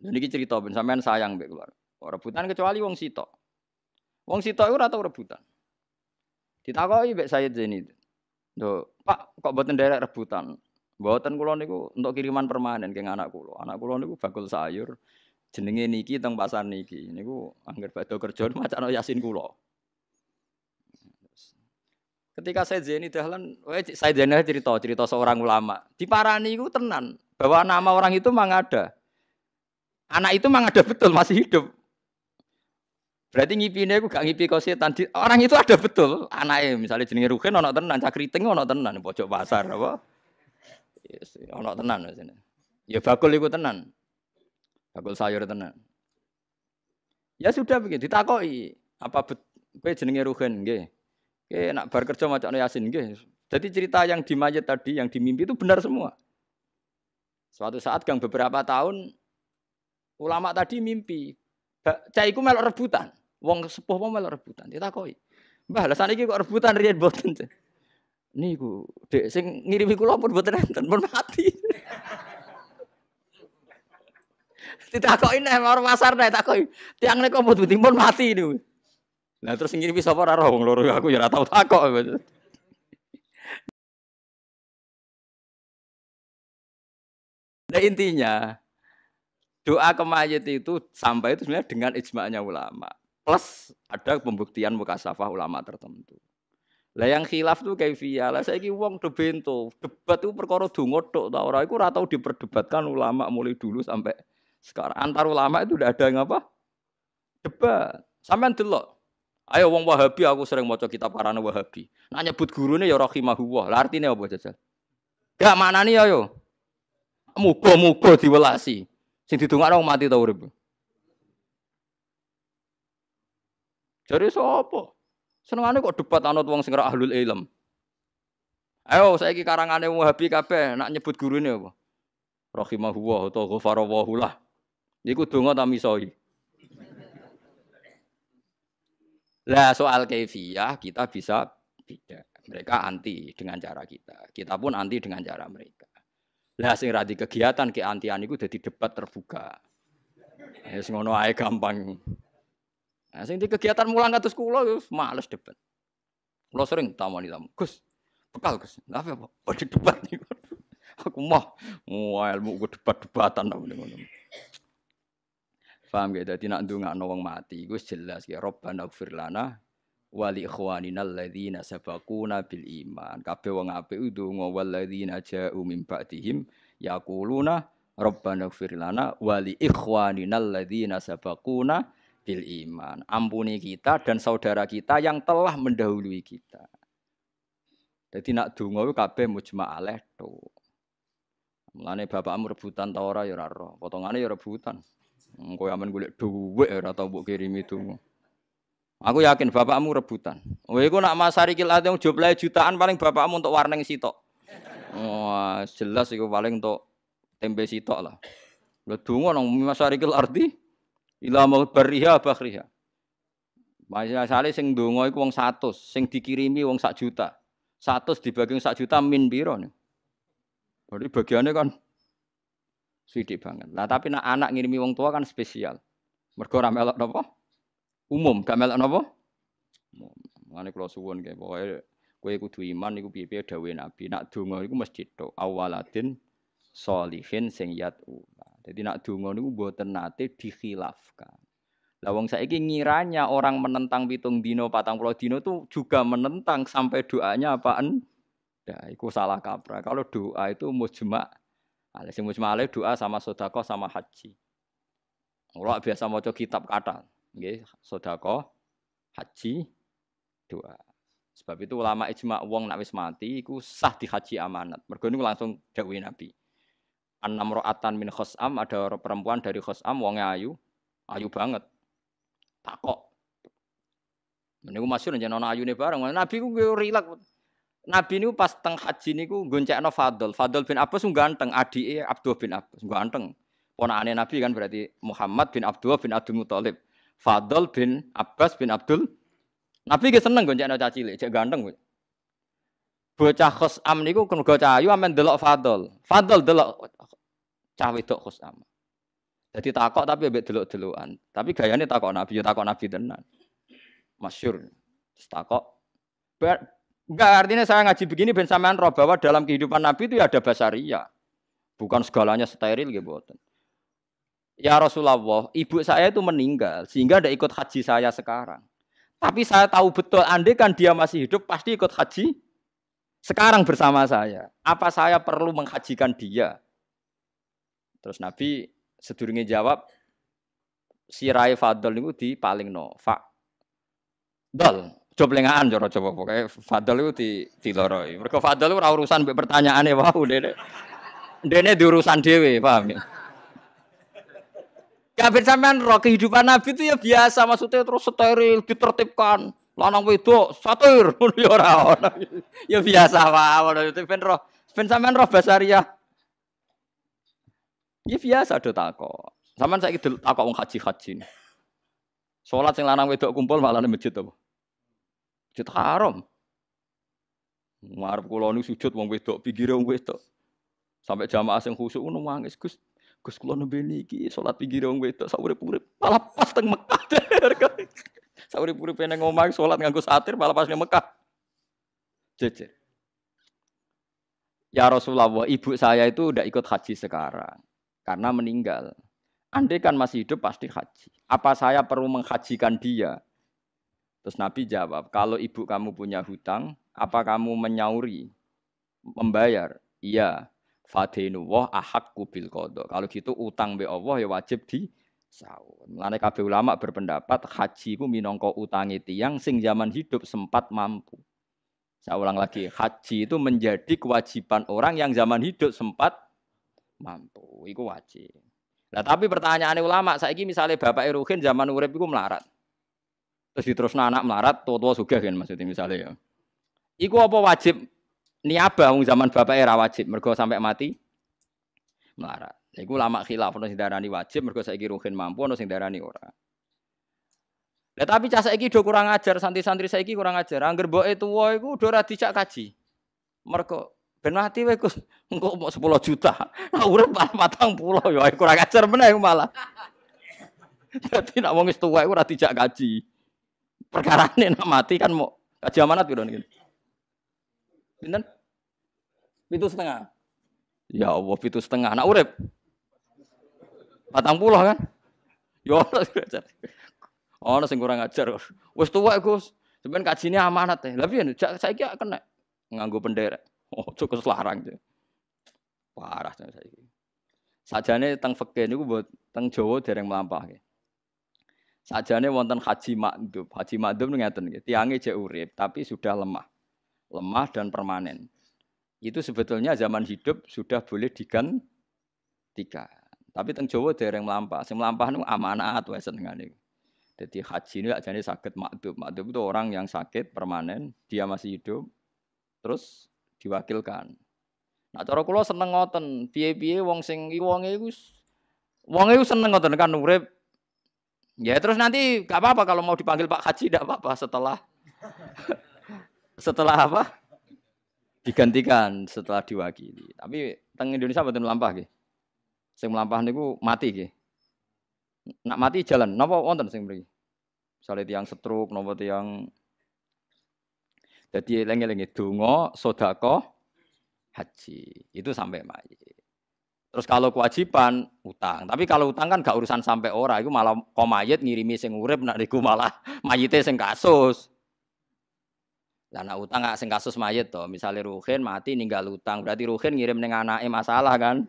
Lha niki cerita ben sampean sayang mbek keluarga. Rebutan kecuali wong sitok. Wong sitok iku ora tau rebutan. Ditakoki mbek Sayyid Zaini. Lho, Pak, kok mboten nderek rebutan? Mboten kula niku untuk kiriman permanen keng anak kula. Anak kula niku bakul sayur. Jenenge niki teng pasar niki. Niku angger badhe kerja macakno Yasin kula. Ketika Sayyid Zaini dahlan, Sayyid Zaini cerita seorang ulama. Diparani iku tenan bahwa nama orang itu memang ada. Anak itu memang ada betul masih hidup. Berarti ngipine aku gak ngipi kok setan. Orang itu ada betul. Anake misalnya jenenge Ruhin ana tenan, Cakriting ana tenan pojok pasar apa. Yes, ana tenan sini. Ya bakul iku tenan. Bakul sayur tenan. Ya sudah begitu ditakoki, apa kowe jenenge Ruhin nggih. Oke, nak bar kerja macane Yasin nggih. Jadi cerita yang di mayat tadi, yang di mimpi itu benar semua. Suatu saat gang beberapa tahun ulama tadi mimpi cah iku melok rebutan. Wong sepuh mau melok rebutan. Ditakoki. Mbah, lha saniki kok rebutan riyen mboten. Niku, Dek sing ngirimi kula pun mboten enten, pun mati. Ditakoki nek mar pasar nek takoki. Tiang nek kok mboten pun mati niku. Lah terus sing ngirimi sapa ora roh wong loro aku ya ora tau takok. Nah intinya doa ke mayit itu sampai itu sebenarnya dengan ijma'nya ulama. Plus ada pembuktian mukasafah ulama tertentu. Lah yang khilaf tuh kaifiyah. Lah saiki wong do bento, debat itu perkara donga tok ta ora iku ora tau diperdebatkan ulama mulai dulu sampai sekarang. Antar ulama itu udah ada yang apa? Debat. Sampean delok. Ayo wong Wahabi aku sering maca kitab karane Wahabi. Nak nyebut gurune ya rahimahullah. Lah artine apa jajal? Gak maknani ayo. Muga-muga diwelasi. Sing didongakno mati ta urip. Jare sapa? Senengane kok debat anut wong sing ora ahlul ilm. Ayo saiki karangane Wahabi kabeh nak nyebut gurune apa? Rahimahullah utawa ghafarallahu lah. Iku donga ta misoi. Lah soal kaifiyah kita bisa beda. Mereka anti dengan cara kita. Kita pun anti dengan cara mereka. Lah sing ra di kegiatan ke antian iku dadi debat terbuka. Wis ngono ae gampang. Nah, sing di kegiatan mulang kados kula yo males debat. Kula sering tamani tamu. Gus, bekal Gus. Lah apa? Oh debat niku. Aku mah ilmu ku debat-debatan ngono. Paham gak? Dadi nak ndongakno wong mati iku jelas ya Rabbana ighfir lana wa li ikhwanina alladzina sabaquna bil iman. Kabeh wong apik ndonga walladzina ja'u min ba'dihim yaquluna Rabbana ighfir lana wa li ikhwanina alladzina sabaquna bil iman. Ampuni kita dan saudara kita yang telah mendahului kita. Dadi nak donga iku kabeh mujma' alaih to. Mulane bapakmu rebutan ta ora ya ora ro. Potongane ya rebutan. Kowe amen golek dhuwit ora tau mbok kirimi donga. Aku yakin bapakmu rebutan. Kowe iku nak masarikil ate jumlahe jutaan paling bapakmu untuk warneng sitok. Wah, jelas iku paling untuk tempe sitok lah. Lha donga nang masarikil ardi ila bariha bakhriha. Masale sing donga iku wong 100, sing dikirimi wong 1 juta. 100 dibagi 1 juta min piro nih? Berarti bagiannya kan sithik banget. Lah tapi nak anak ngirimi wong tua kan spesial. Mergo ora melok napa? Umum, gak melok napa? Mane kula suwun kae pokoke kowe kudu iman niku piye-piye dawuhe Nabi. Nak donga iku mesti tok awaladin sholihin sing yatu. Jadi nak donga niku mboten nate dikhilafkan. Lah wong saiki ngiranya orang menentang 7 dino 40 dino itu juga menentang sampai doanya apaan? Ya, itu salah kaprah. Kalau doa itu mujma'. Sing mujma' doa sama sedekah sama haji. Ora biasa maca kitab kata, nggih, sedekah, haji, doa. Sebab itu ulama ijma' wong nek wis mati iku sah dihaji amanat. Mergo niku langsung dawuh Nabi. An-namra'atan min khosam, ada perempuan dari khosam wonge ayu banget. Takok. Niku masyhur jeneng ana ayune bareng. Nabi ku rileks. Nabi niku pas teng haji niku goncekno Fadl. Fadl bin Abbas ganteng, adike Abdullah bin Abbas ganteng. Ponakane Nabi kan berarti Muhammad bin Abdullah bin Abdul Muthalib. Fadl bin Abbas bin Abdul. Nabi ge seneng goncekno cah cilik, cek ganteng kowe. Bocah Khosam niku mergo cah ayu amen delok Fadl. Fadl delok cah wedok Khusama. Jadi takok tapi mbek delok-delokan. Tapi gayane takok Nabi tenan. Masyhur. Terus takok. Enggak artinya saya ngaji begini ben sampean roh bahwa dalam kehidupan Nabi itu ya ada basaria. Bukan segalanya steril gitu. Ya Rasulullah, ibu saya itu meninggal sehingga tidak ikut haji saya sekarang. Tapi saya tahu betul andai kan dia masih hidup pasti ikut haji sekarang bersama saya. Apa saya perlu menghajikan dia? Terus Nabi sedurunge jawab sirai fadl niku dipalingno. Dol, joblengaan coba pokoke fadl iku diloroi. Mergo fadl ora urusan mbek pertanyaane wau dene diurusan dhewe, paham ya? Kabeh sampean roh kehidupan Nabi itu ya biasa maksudnya terus steril ditertibkan. Lanang wedok satir ngono ya ora ono. Ya biasa wae ben sampean roh basaria. Ya biasa do takok. Sampeyan saiki takok wong haji-haji. Salat sing lanang wedok kumpul malah nang masjid apa? Masjid Haram. Ngarep kula niku sujud wong wedok, pinggire wong wedok. Sampai jamaah sing khusuk ngono nangis, Gus. Gus kula nembe niki salat pinggire wong wedok sak urip-urip malah pas teng Mekah. Sak urip-uripe nang omah salat nganggo satir malah pas nang Mekah. Jejer. Ya Rasulullah, ibu saya itu udah ikut haji sekarang karena meninggal. Andai kan masih hidup pasti haji. Apa saya perlu menghajikan dia? Terus Nabi jawab, kalau ibu kamu punya hutang, apa kamu menyauri, membayar? Iya. Fadinullah ahaqqu bil qada. Kalau gitu utang be Allah ya wajib disaur. Mulane kabeh ulama berpendapat haji iku minangka utange tiyang sing zaman hidup sempat mampu. Saya ulang lagi, haji itu menjadi kewajiban orang yang zaman hidup sempat mampu. Iku wajib. Nah, tapi pertanyaane ulama, saiki misalnya Bapak Ruhin zaman urip iku melarat. Terus diterusno anak melarat, tua-tua sugih kan maksudnya misalnya ya. Iku apa wajib niabah wong zaman bapak era wajib mergo sampai mati melarat. Iku ulama khilaf ono sing darani wajib mergo saiki Ruhin mampu ono sing darani ora. Lah tapi cah saiki do kurang ajar, santri-santri saiki kurang ajar. Angger mboke tuwa iku do ora dijak kaji. Mergo ben mati wae Gus, engko mau 10 juta. Nah urip 40 ya kurang ajar meneh malah. Dadi nek wong wis tuwa iku ora dijak kaji. Perkarane nek mati kan mau kaji amanat piro niki. Pinten? 7,5. Ya Allah 7,5. Nak urip 40 kan? Ya ono sing kurang ajar. Wis tuwek Gus. Sampeyan kajine amanat e. Lah piye saiki kena nganggo penderek. Oh, cukup larang. Parah saiki. Sajane teng fikih niku teng Jawa dereng mlampahke. Sajane wonten haji makdum. Haji makdum ngeten nggih. Tiange jek urip tapi sudah lemah. Lemah dan permanen. Itu sebetulnya zaman hidup sudah boleh digantikan. Tapi teng Jawa dereng mlampah. Sing mlampah niku amanat wae senengane. Jadi haji ini ajane sakit makdum. Makdum itu orang yang sakit permanen, dia masih hidup, terus diwakilkan. Nah cara kula seneng ngoten, piye-piye wong sing wonge iku seneng ngoten kan urip. Ya terus nanti enggak apa-apa kalau mau dipanggil Pak Haji enggak apa-apa setelah apa? Digantikan setelah diwakili. Tapi teng Indonesia mboten mlampah nggih. Sing mlampah niku mati nggih. Nak mati jalan, napa wonten sing mriki? Misale tiyang stroke, napa tiyang dadi eling-elinge donga, sedekah, haji. Itu sampai mayit. Terus kalau kewajiban utang. Tapi kalau utang kan gak urusan sampai ora, iku malah kok mayit ngirimi sing urip nek niku malah mayite sing kasus. Lah nek utang gak sing kasus mayit to, misale Ruhin mati ninggal utang, berarti Ruhin ngirim ning anake masalah kan.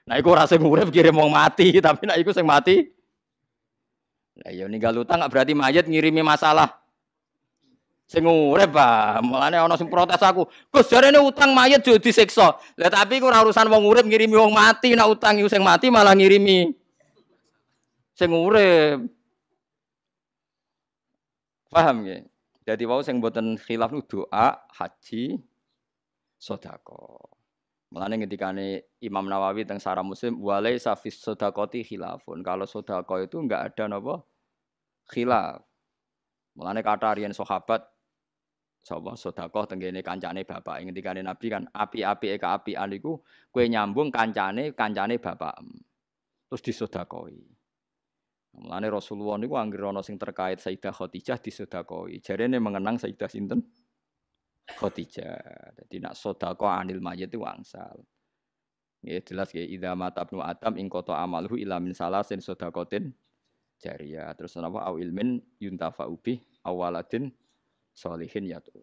Nah iku ora sing urip kirim wong mati, tapi nek iku sing mati. Lah ya ninggal utang gak berarti mayit ngirimi masalah. Sing urip Pak, mulane ana sing protes aku. Gus jarene utang mayit yo disiksa. Lah tapi iku ora urusan wong urip ngirimi wong mati, nek utang iku sing mati malah ngirimi sing urip. Paham nggih? Dadi wau sing mboten khilaf niku doa, haji, sedekah. Mulane ngendikane Imam Nawawi teng Sarah Muslim walai safis sedaqati khilafun. Kalau sedekah itu enggak ada napa? Khilaf. Mulane kata riyen sahabat sapa sedekah tenggene kancane bapak. Ngendikane Nabi kan api-apike kaapian iku kowe nyambung kancane bapakmu. Terus disedekahi. Mulane Rasulullah niku anggere ana sing terkait Sayyidah Khadijah disedekahi. Jarene mengenang Sayyidah sinten? Khadijah. Dadi nak sedekah anil mayit itu wangsal. Ya jelas ya idza mata ibnu adam ing qata amaluhu ila min salasin sedaqatin jariyah. Terus napa au ilmin yuntafa'u bih awaladin sholihin ya tuh.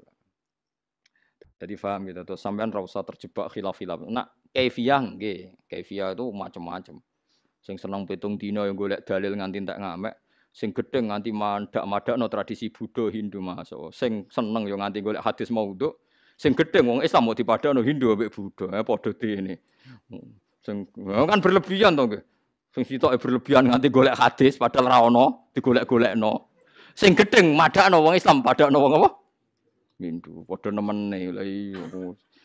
Jadi paham gitu tuh sampean ora usah terjebak khilaf-khilaf. Nak kaifiyah nggih, kaifiyah itu macam-macam. Sing seneng pitung dina yang golek dalil nganti entek ngamek, sing gedeng nganti mandak-mandakno tradisi Buddha Hindu masuk. Sing seneng yo nganti golek hadis maudhu, sing gedeng wong Islam mau dipadakno Hindu ambek Buddha, padha dene. Sing kan berlebihan to nggih. Sing sitoke berlebihan nganti golek hadis padahal ra ono, digolek-golekno. Sing gedeng madakno wong Islam padakno wong apa? Hindu. Padha nemene lha iya.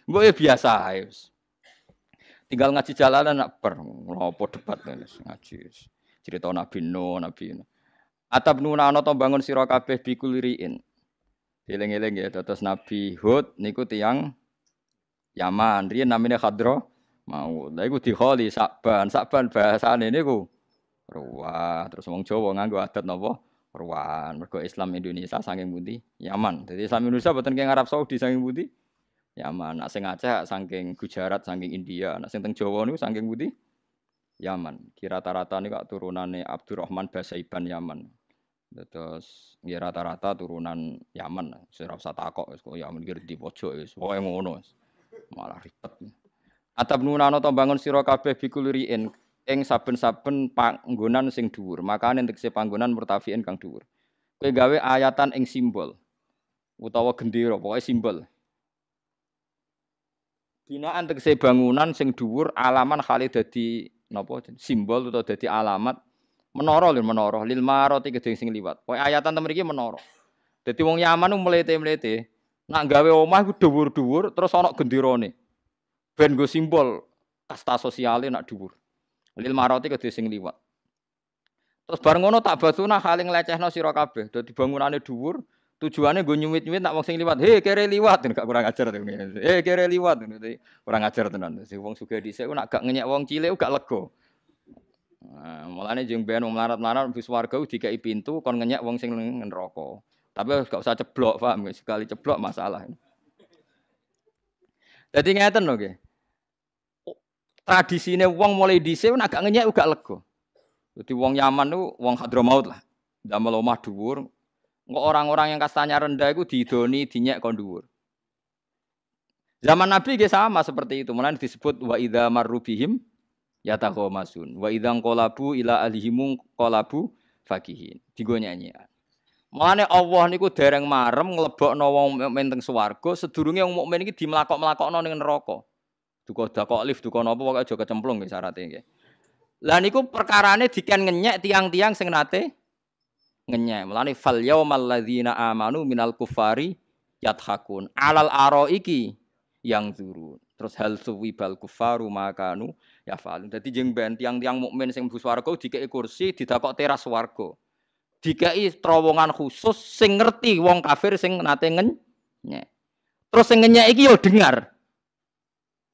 Mbok ya biasa ae wis. Tinggal ngaji jalanan nak ber ngopo debat ngaji. Cerita Nabi Nuh, Nabi Nuh. Atabnuna ana to bangun sira kabeh bikuliriin. Eling-eling ya terus Nabi Hud niku tiyang Yaman, riyen namine Khadra mau. Lha iku dikholi Sakban. Sakban bahasane niku ruwah. Terus wong Jawa nganggo adat napa? Ruwahan. Mergo Islam Indonesia saking pundi? Yaman. Dadi Islam Indonesia boten keng Arab Saudi saking pundi? Yaman. Nek sing Aceh saking Gujarat, saking India. Nek sing teng Jawa niku saking pundi? Yaman. Ki rata-rata niku turunane Abdurrahman Basaiban Yaman. Terus nggih rata-rata turunan Yaman. Ora usah takok wis kok Yaman iki di pojok wis. Pokoke ngono wis. Malah ribet. Atabnuna ana to bangun sira kabeh bikuliriin ing saben-saben panggonan sing dhuwur. Makane tegese panggonan murtafiin kang dhuwur. Kowe gawe ayatan ing simbol utawa gendera, pokoke simbol. Binaan tegese bangunan sing dhuwur alaman khali dadi napa simbol utawa dadi alamat menara lho menara lil marati gedhe sing liwat. Pokoke ayatan temen iki menara. Dadi wong Yaman ku mlete-mlete nak gawe omah iku dhuwur-dhuwur terus ana genderane. Ben nggo simbol kasta sosiale nak dhuwur. Lil marati kedhe sing liwat. Terus bar ngono tak basuna haling lecehno sira kabeh. Dadi bangunane dhuwur, tujuane nggo nyuwit-nyuwit nak wong sing liwat. He kere liwat, gak kurang ajar to. He kere liwat, kurang ajar tenan. Sing wong sugih dhisik nak gak ngenyek wong cilik gak lega. Nah, mulane jeng ben wong melarat-melarat bis warga dikai pintu kon ngenyek wong sing neraka. Tapi gak usah ceblok, paham? Sekali ceblok masalah. Dadi ngeten lho nggih. Tradisine wong mulai dhisik nek gak ngenyek gak lega. Dadi wong Yaman niku wong Hadramaut lah. Damel omah dhuwur. Engko orang-orang yang kastanya rendah iku didoni dinyek kon dhuwur. Zaman Nabi nggih sama seperti itu. Mulane disebut wa idza marru bihim yataqamasun. Wa idza qalabu ila alihim qalabu fakihin. Digo nyanyian. Mulane Allah niku dereng marem nglebokno wong mukmin teng swarga sedurunge wong mukmin iki dimlakok-mlakokno ning neraka. Duka dakok lift duka napa pokoke aja kecemplung nggih syaraté nggih. Lah niku perkarane diken ngenyek tiang-tiang sing nate ngenyek. Mulane fal yaumal ladzina amanu minal kufari yathakun alal araiki yang zurun. Terus hal suwibal kufaru makanu yafalun. Dadi jeng ben tiang-tiang mukmin sing mlebu swarga dikeki kursi didakok teras swarga. Dikeki terowongan khusus sing ngerti wong kafir sing nate ngenyek. Terus sing ngenyek iki yo dengar.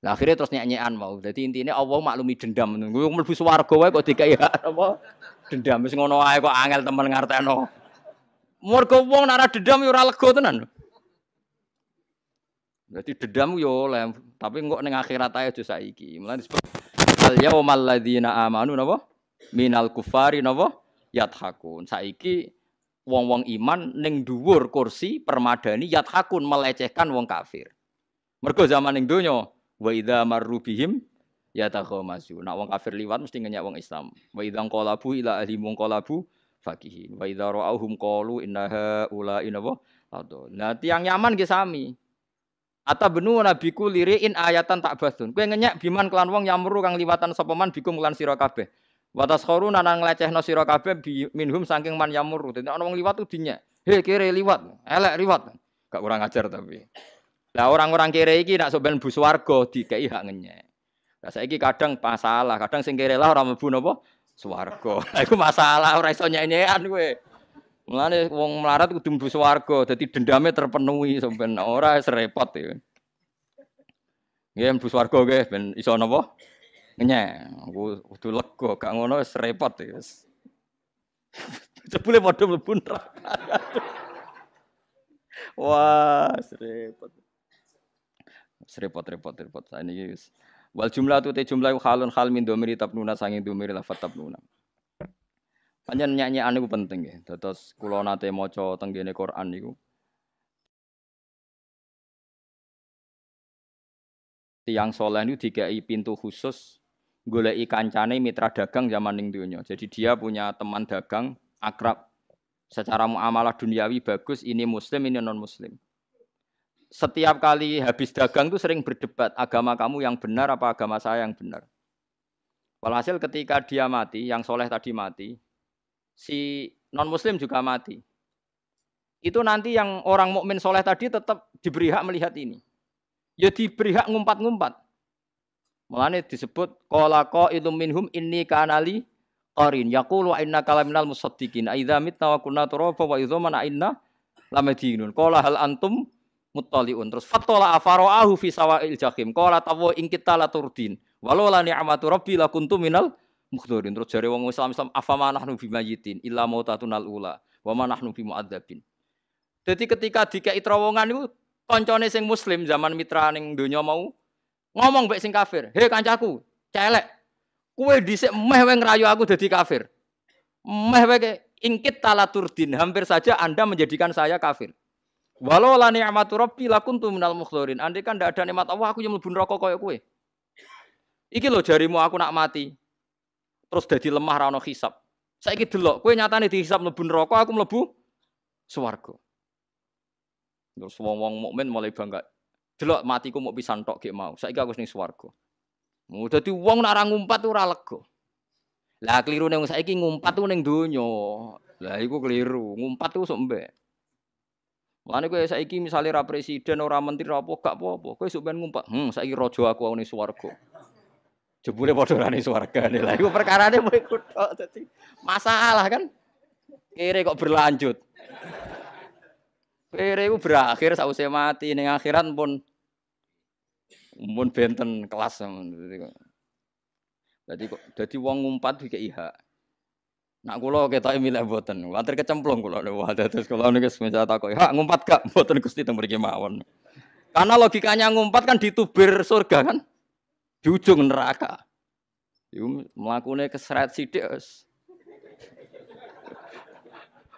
Lah akhirnya terus nyek-nyekan mau. Dadi intine Allah maklumi dendam. Kowe mlebu swarga wae kok dikai apa? Dendam wis ngono ae kok angel temen ngarteno. Mergo wong nek ora dendam yo ora lega tenan. Dadi dendam yo oleh, tapi kok ning akhirat ae aja saiki. Mulane disebut al yaumal ladzina amanu napa? Minal kufari napa? Yathakun. Saiki wong-wong iman ning dhuwur kursi permadani yathakun melecehkan wong kafir. Mergo zaman ning donya wa idza marru bihim yataghamasu. Nek wong kafir liwat mesti ngenyek wong Islam. Wa idza qalabu ila ahli munqalabu fakihin. Wa idza ra'awhum qalu innaha ulaina wa adol. Nah, tiang Yaman nggih sami. Atabnu nabiku liriin ayatan tak basun. Kowe ngenyek biman kelan wong yamru kang liwatan sapa man bikum kelan sira kabeh. Wa taskhuruna nang nglecehno sira kabeh minhum saking man yamru. Dadi ana wong liwat ku dinyek. He kere liwat, elek liwat. Gak kurang ajar tapi. Lah orang-orang kere iki nak sampean bu swarga dikeki hak ngenyek. Lah saiki kadang masalah, kadang sing kere lah ora mlebu napa swarga. Lah iku masalah ora iso nyenyekan kowe. Mulane wong melarat kudu mlebu swarga, dadi dendame terpenuhi sampean ora serepot ya. Nggih mlebu swarga nggih ben iso napa? Ngenyek. Kudu lega, gak ngono wis repot ya. Jebule padha mlebu neraka. Wah, repot. Repot. Saiki wis. Wal jumlah tu te jumlah halun hal min domiri tabnuna sanging domiri lafat tabnuna. Panjen nyanyian niku penting nggih. Dados kula nate maca teng ngene Quran niku. Tiang soleh niku dikai pintu khusus goleki kancane mitra dagang zaman ning donya. Jadi dia punya teman dagang akrab secara muamalah duniawi bagus, ini muslim, ini non muslim. Setiap kali habis dagang itu sering berdebat, agama kamu yang benar apa agama saya yang benar. Walhasil ketika dia mati, yang soleh tadi mati, si non muslim juga mati. Itu nanti yang orang mukmin soleh tadi tetap diberi hak melihat ini. Ya diberi hak ngumpat-ngumpat. Mulane disebut qala qailum minhum inni kanali qarin yaqulu innaka laminal musaddiqin aidza mitna wa kunna turaba wa idzaman inna lamadinun qala hal antum muttaliun. Terus fatola afaraahu fi sawa'il jahim qala tawa in kita la turdin walau la ni'matu rabbi la kuntu minal mukhdarin. Terus jare wong Islam afama nahnu bimayitin illa mautatunal ula wa ma nahnu bimu'adzabin. Jadi ketika dikai terowongan itu koncone sing muslim zaman mitra ning donya mau ngomong mbek sing kafir, "He kancaku, celek. Kowe dhisik meh wae ngrayu aku dadi kafir. Meh wae ingkit talaturdin, hampir saja Anda menjadikan saya kafir. Walau la ni'matu rabbi lakuntu minal mukhdarin. Andai kan ndak ada nikmat Allah, aku yang mlebu neraka kaya kowe. Iki lho jarimu aku nak mati. Terus dadi lemah ra ono hisab. Saiki delok, kowe nyatane dihisab mlebu neraka, aku mlebu swarga." Terus wong-wong mukmin mulai bangga. Delok matiku mau pisan tok gek mau. Saiki aku wis ning swarga. Dadi wong nak ora ngumpat ora lega. Lah klirune wong saiki ngumpat ku ning donya. Lah iku keliru. Ngumpat ku sok mbek. Mulane kowe saiki misale ra presiden ora menteri ora apa gak apa-apa. Kowe sok ben ngumpat. Saiki raja aku ning swarga. Jebule padha ora ning swargane. Lah iku perkarane kowe kutok dadi masalah kan. Kere kok berlanjut. Kere iku berakhir sausé mati ning akhirat pun benten kelas. Dadi wong ngumpat dikeki hak. Nak kula ketoke milih mboten. Kuwatir kecemplung kula. Wah, terus kula niku wis takoki, "Hak ngumpat gak?" Mboten Gusti teng mriki mawon. Karena logikanya ngumpat kan ditubir surga kan. Di ujung neraka. Iku mlakune keseret sithik wis.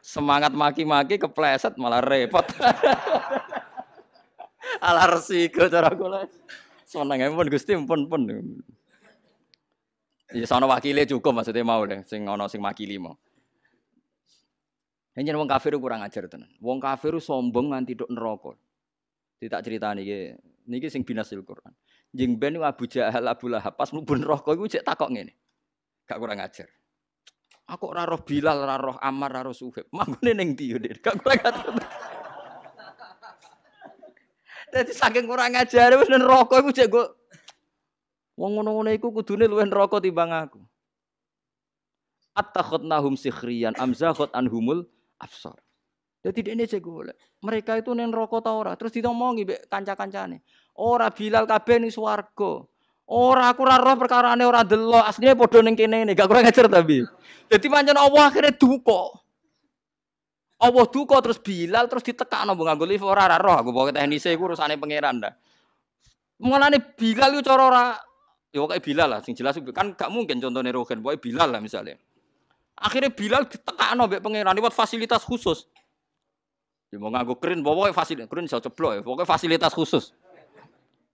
Semangat maki-maki kepleset malah repot. Ala resiko cara kula. Senenge pun Gusti pun. Ya sono wakile cukup maksudnya mau deh sing ana sing makili mau. Yen wong kafir kurang ajar tenan. Wong kafir sombong nganti tok neraka. Ditak critani iki. Niki sing binasil Quran. Jeng ben Abu Jahal Abu Lahab pas mlebu neraka iku cek takok ngene. Gak kurang ajar. Aku ora roh Bilal, ora roh Ammar, ora roh Suhaib. Manggone ning ndi yo, Dik? Gak kurang ajar. Dadi saking kurang ajar wis neraka iku cek kok wong ngono-ngono iku kudune luwih neraka timbang aku. Attakhadnahum sikhriyan amzaqat anhumul absar. Dadi dekne cek golek. Mereka itu ning neraka ta ora? Terus ditomongi mbek kanca-kancane. Ora Bilal kabeh ning swarga. Ora aku ora roh perkarane ora delok, asline padha ning kene gak kurang ajar tapi. Dadi pancen Allah akhire duka. Allah duka terus Bilal terus ditekakno mbok nganggo lift ora roh aku pokoke teknise iku urusane pangeran dah. Mulane Bilal iku cara ora ya pokoke Bilal lah sing jelas kan gak mungkin contone Rogen pokoke Bilal lah misalnya. Akhirnya Bilal ditekakno mbek pangeran lewat fasilitas khusus. Ya mau nganggo krin pokoke fasilitas krin iso ceblok ya pokoke fasilitas khusus.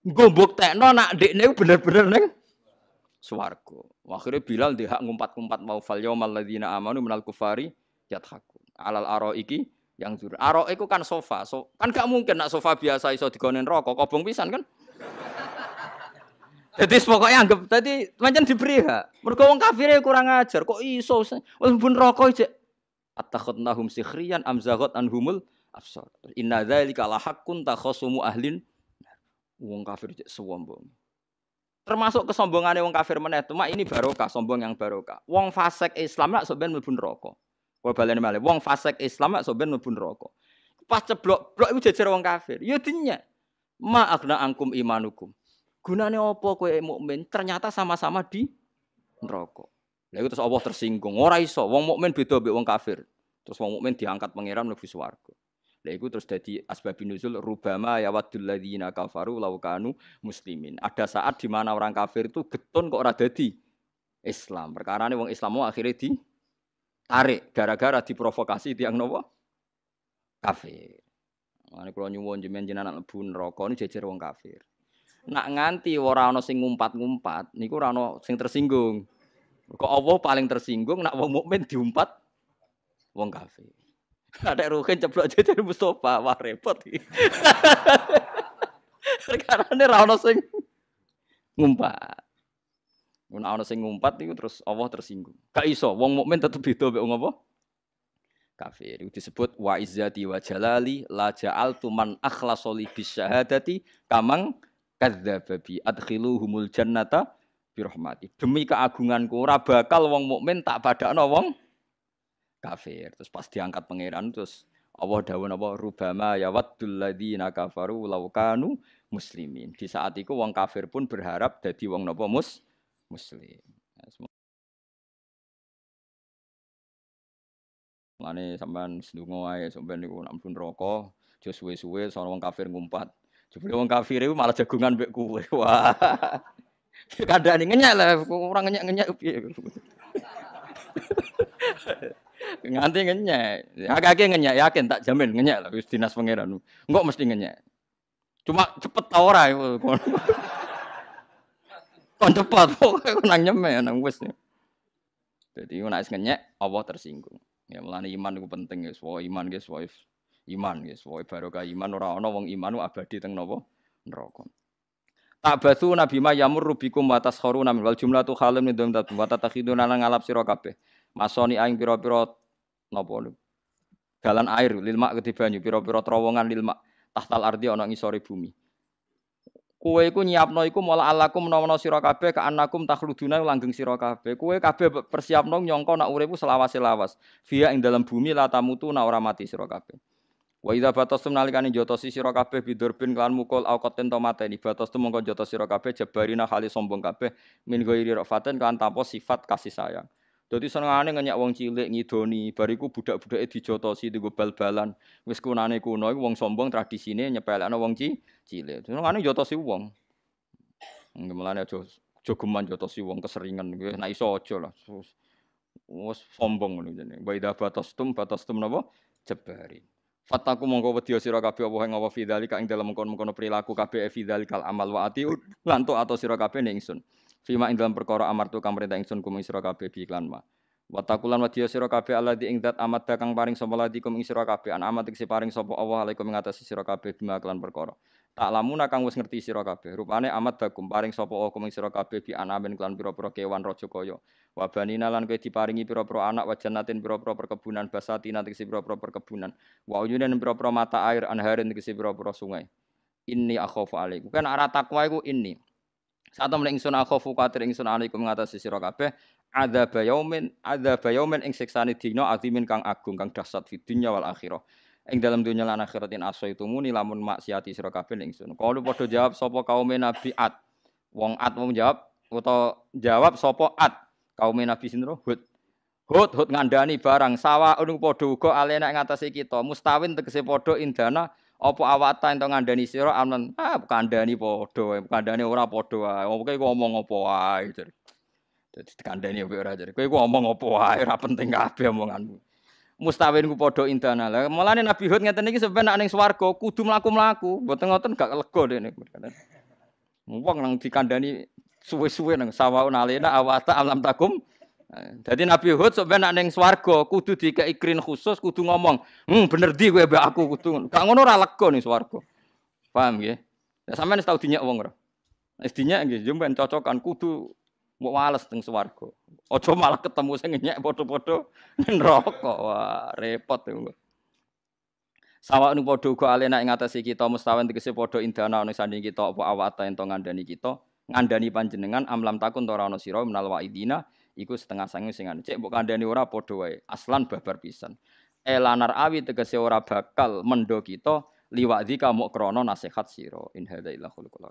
Nggo mbuktekno nak ndekne bener-bener ning swarga. Akhire Bilal dihak ngumpat-ngumpat mau fal yaumal ladzina amanu minal kufari yadhakun. Alal araiki yang zur. Araik iku kan sofa. Kan gak mungkin nak sofa biasa iso digonen rokok, kobong pisan kan. Jadi pokoknya anggap tadi pancen diberi hak. Mergo wong kafire kurang ajar kok iso wis mbun rokok iki. Attakhadnahum sikhriyan amzaghat anhumul absar. Inna dzalika la haqqun takhasumu ahlin. Wong kafir cek sombong. Termasuk kesombongane wong kafir meneh, cuma ini barokah, sombong yang barokah. Wong fasik Islam nak sampean mlebu neraka. Kula baleni malih, wong fasik Islam sok ben mlebu neraka. Pas ceblok-blok iku jejer wong kafir. Ya dinya. Ma agna angkum imanukum. Gunane apa kowe mukmin? Ternyata sama-sama di neraka. Lha iku terus Allah tersinggung. Ora iso, wong mukmin beda mbek wong kafir. Terus wong mukmin diangkat pangeran mlebu swarga. Lha iku terus dadi asbabun nuzul rubama yawaddul ladzina kafaru law kanu muslimin. Ada saat di mana orang kafir itu getun kok ora dadi Islam. Perkarane wong Islam mau akhirnya ditarik gara-gara diprovokasi tiang napa? Kafir. Mane kula nyuwun jenengan mlebu neraka niku jejer wong kafir. Nak nganti ora ana sing ngumpat-ngumpat niku ora ana sing tersinggung. Kok Allah paling tersinggung nak wong mukmin diumpat wong kafir. Ada Ruhin ceplok jejer Mustofa, wah repot iki. Karane ora ana sing ngumpat. Nek ana sing ngumpat niku terus Allah tersinggung. Gak iso, wong mukmin tetep beda mek wong apa? Kafir. Itu disebut wa izzati wa jalali la ja'altu man akhlasa li bisyahadati kamang kadzdzaba bi adkhiluhumul jannata bi rahmati. Demi keagunganku ora bakal wong mukmin tak padakno wong kafir. Terus pas diangkat pangeran terus Allah dawuh napa rubama yawaddul ladzina kafaru law kanu muslimin. Di saat itu wong kafir pun berharap dadi wong napa muslim. Lane sampean sedonga wae sampean niku nek mlebu neraka aja suwe-suwe sono wong kafir ngumpat. Jebule wong kafir iku malah jagongan mbek kowe. Wah. Kandhane ngenyek lah, ora ngenyek-ngenyek piye. Nganti ngenyek. Akeh ngenyek yakin tak jamin ngenyek lah wis dinas pangeran. Engko mesti ngenyek. Cuma cepet ta ora iku. Kon cepet kok nang nyeme nang wis. Dadi nek wis ngenyek Allah tersinggung. Ya melane iman iku penting guys. Wah iman guys, wah iman guys. Wah barokah iman ora ana wong iman abadi teng napa neraka. Ta'batsu nabi ma yamurru bikum wa taskhuruna min wal jumlatu khalim min dzam wa tatakhiduna ngalap sira kabeh. Masoni aing pira-pira napa dalan air lil mak kedhe banyu pira-pira terowongan lil mak tahtal ardi ana ngisore bumi. Kowe iku nyiapno iku mola alakum menawa sira kabeh ka anakum takhluduna langgeng sira kabeh. Kowe kabeh persiapno nyangka nak uripku selawase-lawas. Via ing dalam bumi la tamutu na ora mati sira kabeh. Wa idza batastum nalikane jotosi sira kabeh bidurbin kelan mukul auqaten to mateni batastum mongko jotos sira kabeh jabarina khali sombong kabeh min ghairi rafaten kan tanpa sifat kasih sayang. Dadi senengane ngenyak wong cilik ngidoni, bariku budak-budake dijotosi dienggo bal-balan. Wis kunane kuno iku wong sombong tradisine nyepelekno wong cilik. Senengane jotosi wong. Mulane aja geman jotosi wong keseringan kuwi nek iso aja lah. Wes sombong ngono jenenge. Wa idza batastum napa? Jabari. Fataku mongko wedya sira kabeh apa ing apa fidzalika ing dalem mengkon-mengkon perilaku kabeh fidzalikal amal wa ati lan taat sira kabeh ning ingsun. Fima ing dalam perkara amartu kang perintah ingsun kum ing sira kabeh bi iklan ma. Wa taqulan wadya sira kabeh alladzi ing zat amat kang paring sapa ladi kum ing sira kabeh an amat sing paring sapa Allah alaikum ing atase sira kabeh bima kelan perkara. Tak lamuna kang wis ngerti sira kabeh. Rupane amat bakum paring sapa Allah kum ing sira kabeh bi anamen kelan pira-pira kewan raja kaya. Wa banina lan kowe diparingi pira-pira anak wa jannatin pira-pira perkebunan basati nanti pira-pira perkebunan. Wa uyunan pira-pira mata air anharin tegese pira-pira sungai. Inni akhafu alaikum. Kan arah takwa iku inni. Saat temen ingsun akhafu kuatir ingsun alaikum ngatasi sira kabeh adzab yaumin ing siksane dina azimin kang agung kang dahsyat fi dunya wal akhirah. Ing dalam dunya lan akhiratin asaitumuni lamun maksiati sira kabeh ingsun. Kalu padha jawab sapa kaum Nabi Ad. Wong Ad wong jawab utawa jawab sapa Ad. Kaum Nabi sinten Hud. Hud ngandani barang sawa anu padha uga alena ing ngatasi kita. Mustawin tegese padha indana apa awata ento ngandani sira amen kandhani padha kandhane ora padha wae kowe ngomong apa wae dadi kandhani apa ora jare kowe ngomong apa wae ora penting kabeh omonganmu mustawin ku padha indana lha mulane Nabi Hud ngeten iki sampeyan nek ning swarga kudu mlaku-mlaku mboten ngoten gak lega dene wong nang dikandhani suwe-suwe nang sawaun alena awata alam takum. Jadi Nabi Hud sampeyan nek ning swarga kudu dikeki ikrin khusus kudu ngomong, bener di kowe mbek aku kudu. Gak ngono ora lega ning swarga. Paham nggih? Nek sampeyan wis tau dinyak wong ora? Wis dinyak nggih, jemben cocokan kudu mbok wales teng swarga. Aja malah ketemu sing nyek padha-padha neraka. Wah, repot iku. Sawak nu padha uga alena ing atase kita mustawan tegese padha indana ning sanding kita apa awata ento ngandani kita, ngandani panjenengan amlam takun ora ana sira menal waidina Iku setengah sange sing anu. Cek mbok kandhani ora padha wae. Aslan babar pisan. Elanar awi tegese ora bakal mendo kita liwak dika mok krana nasihat sira. In hadza illa khulqul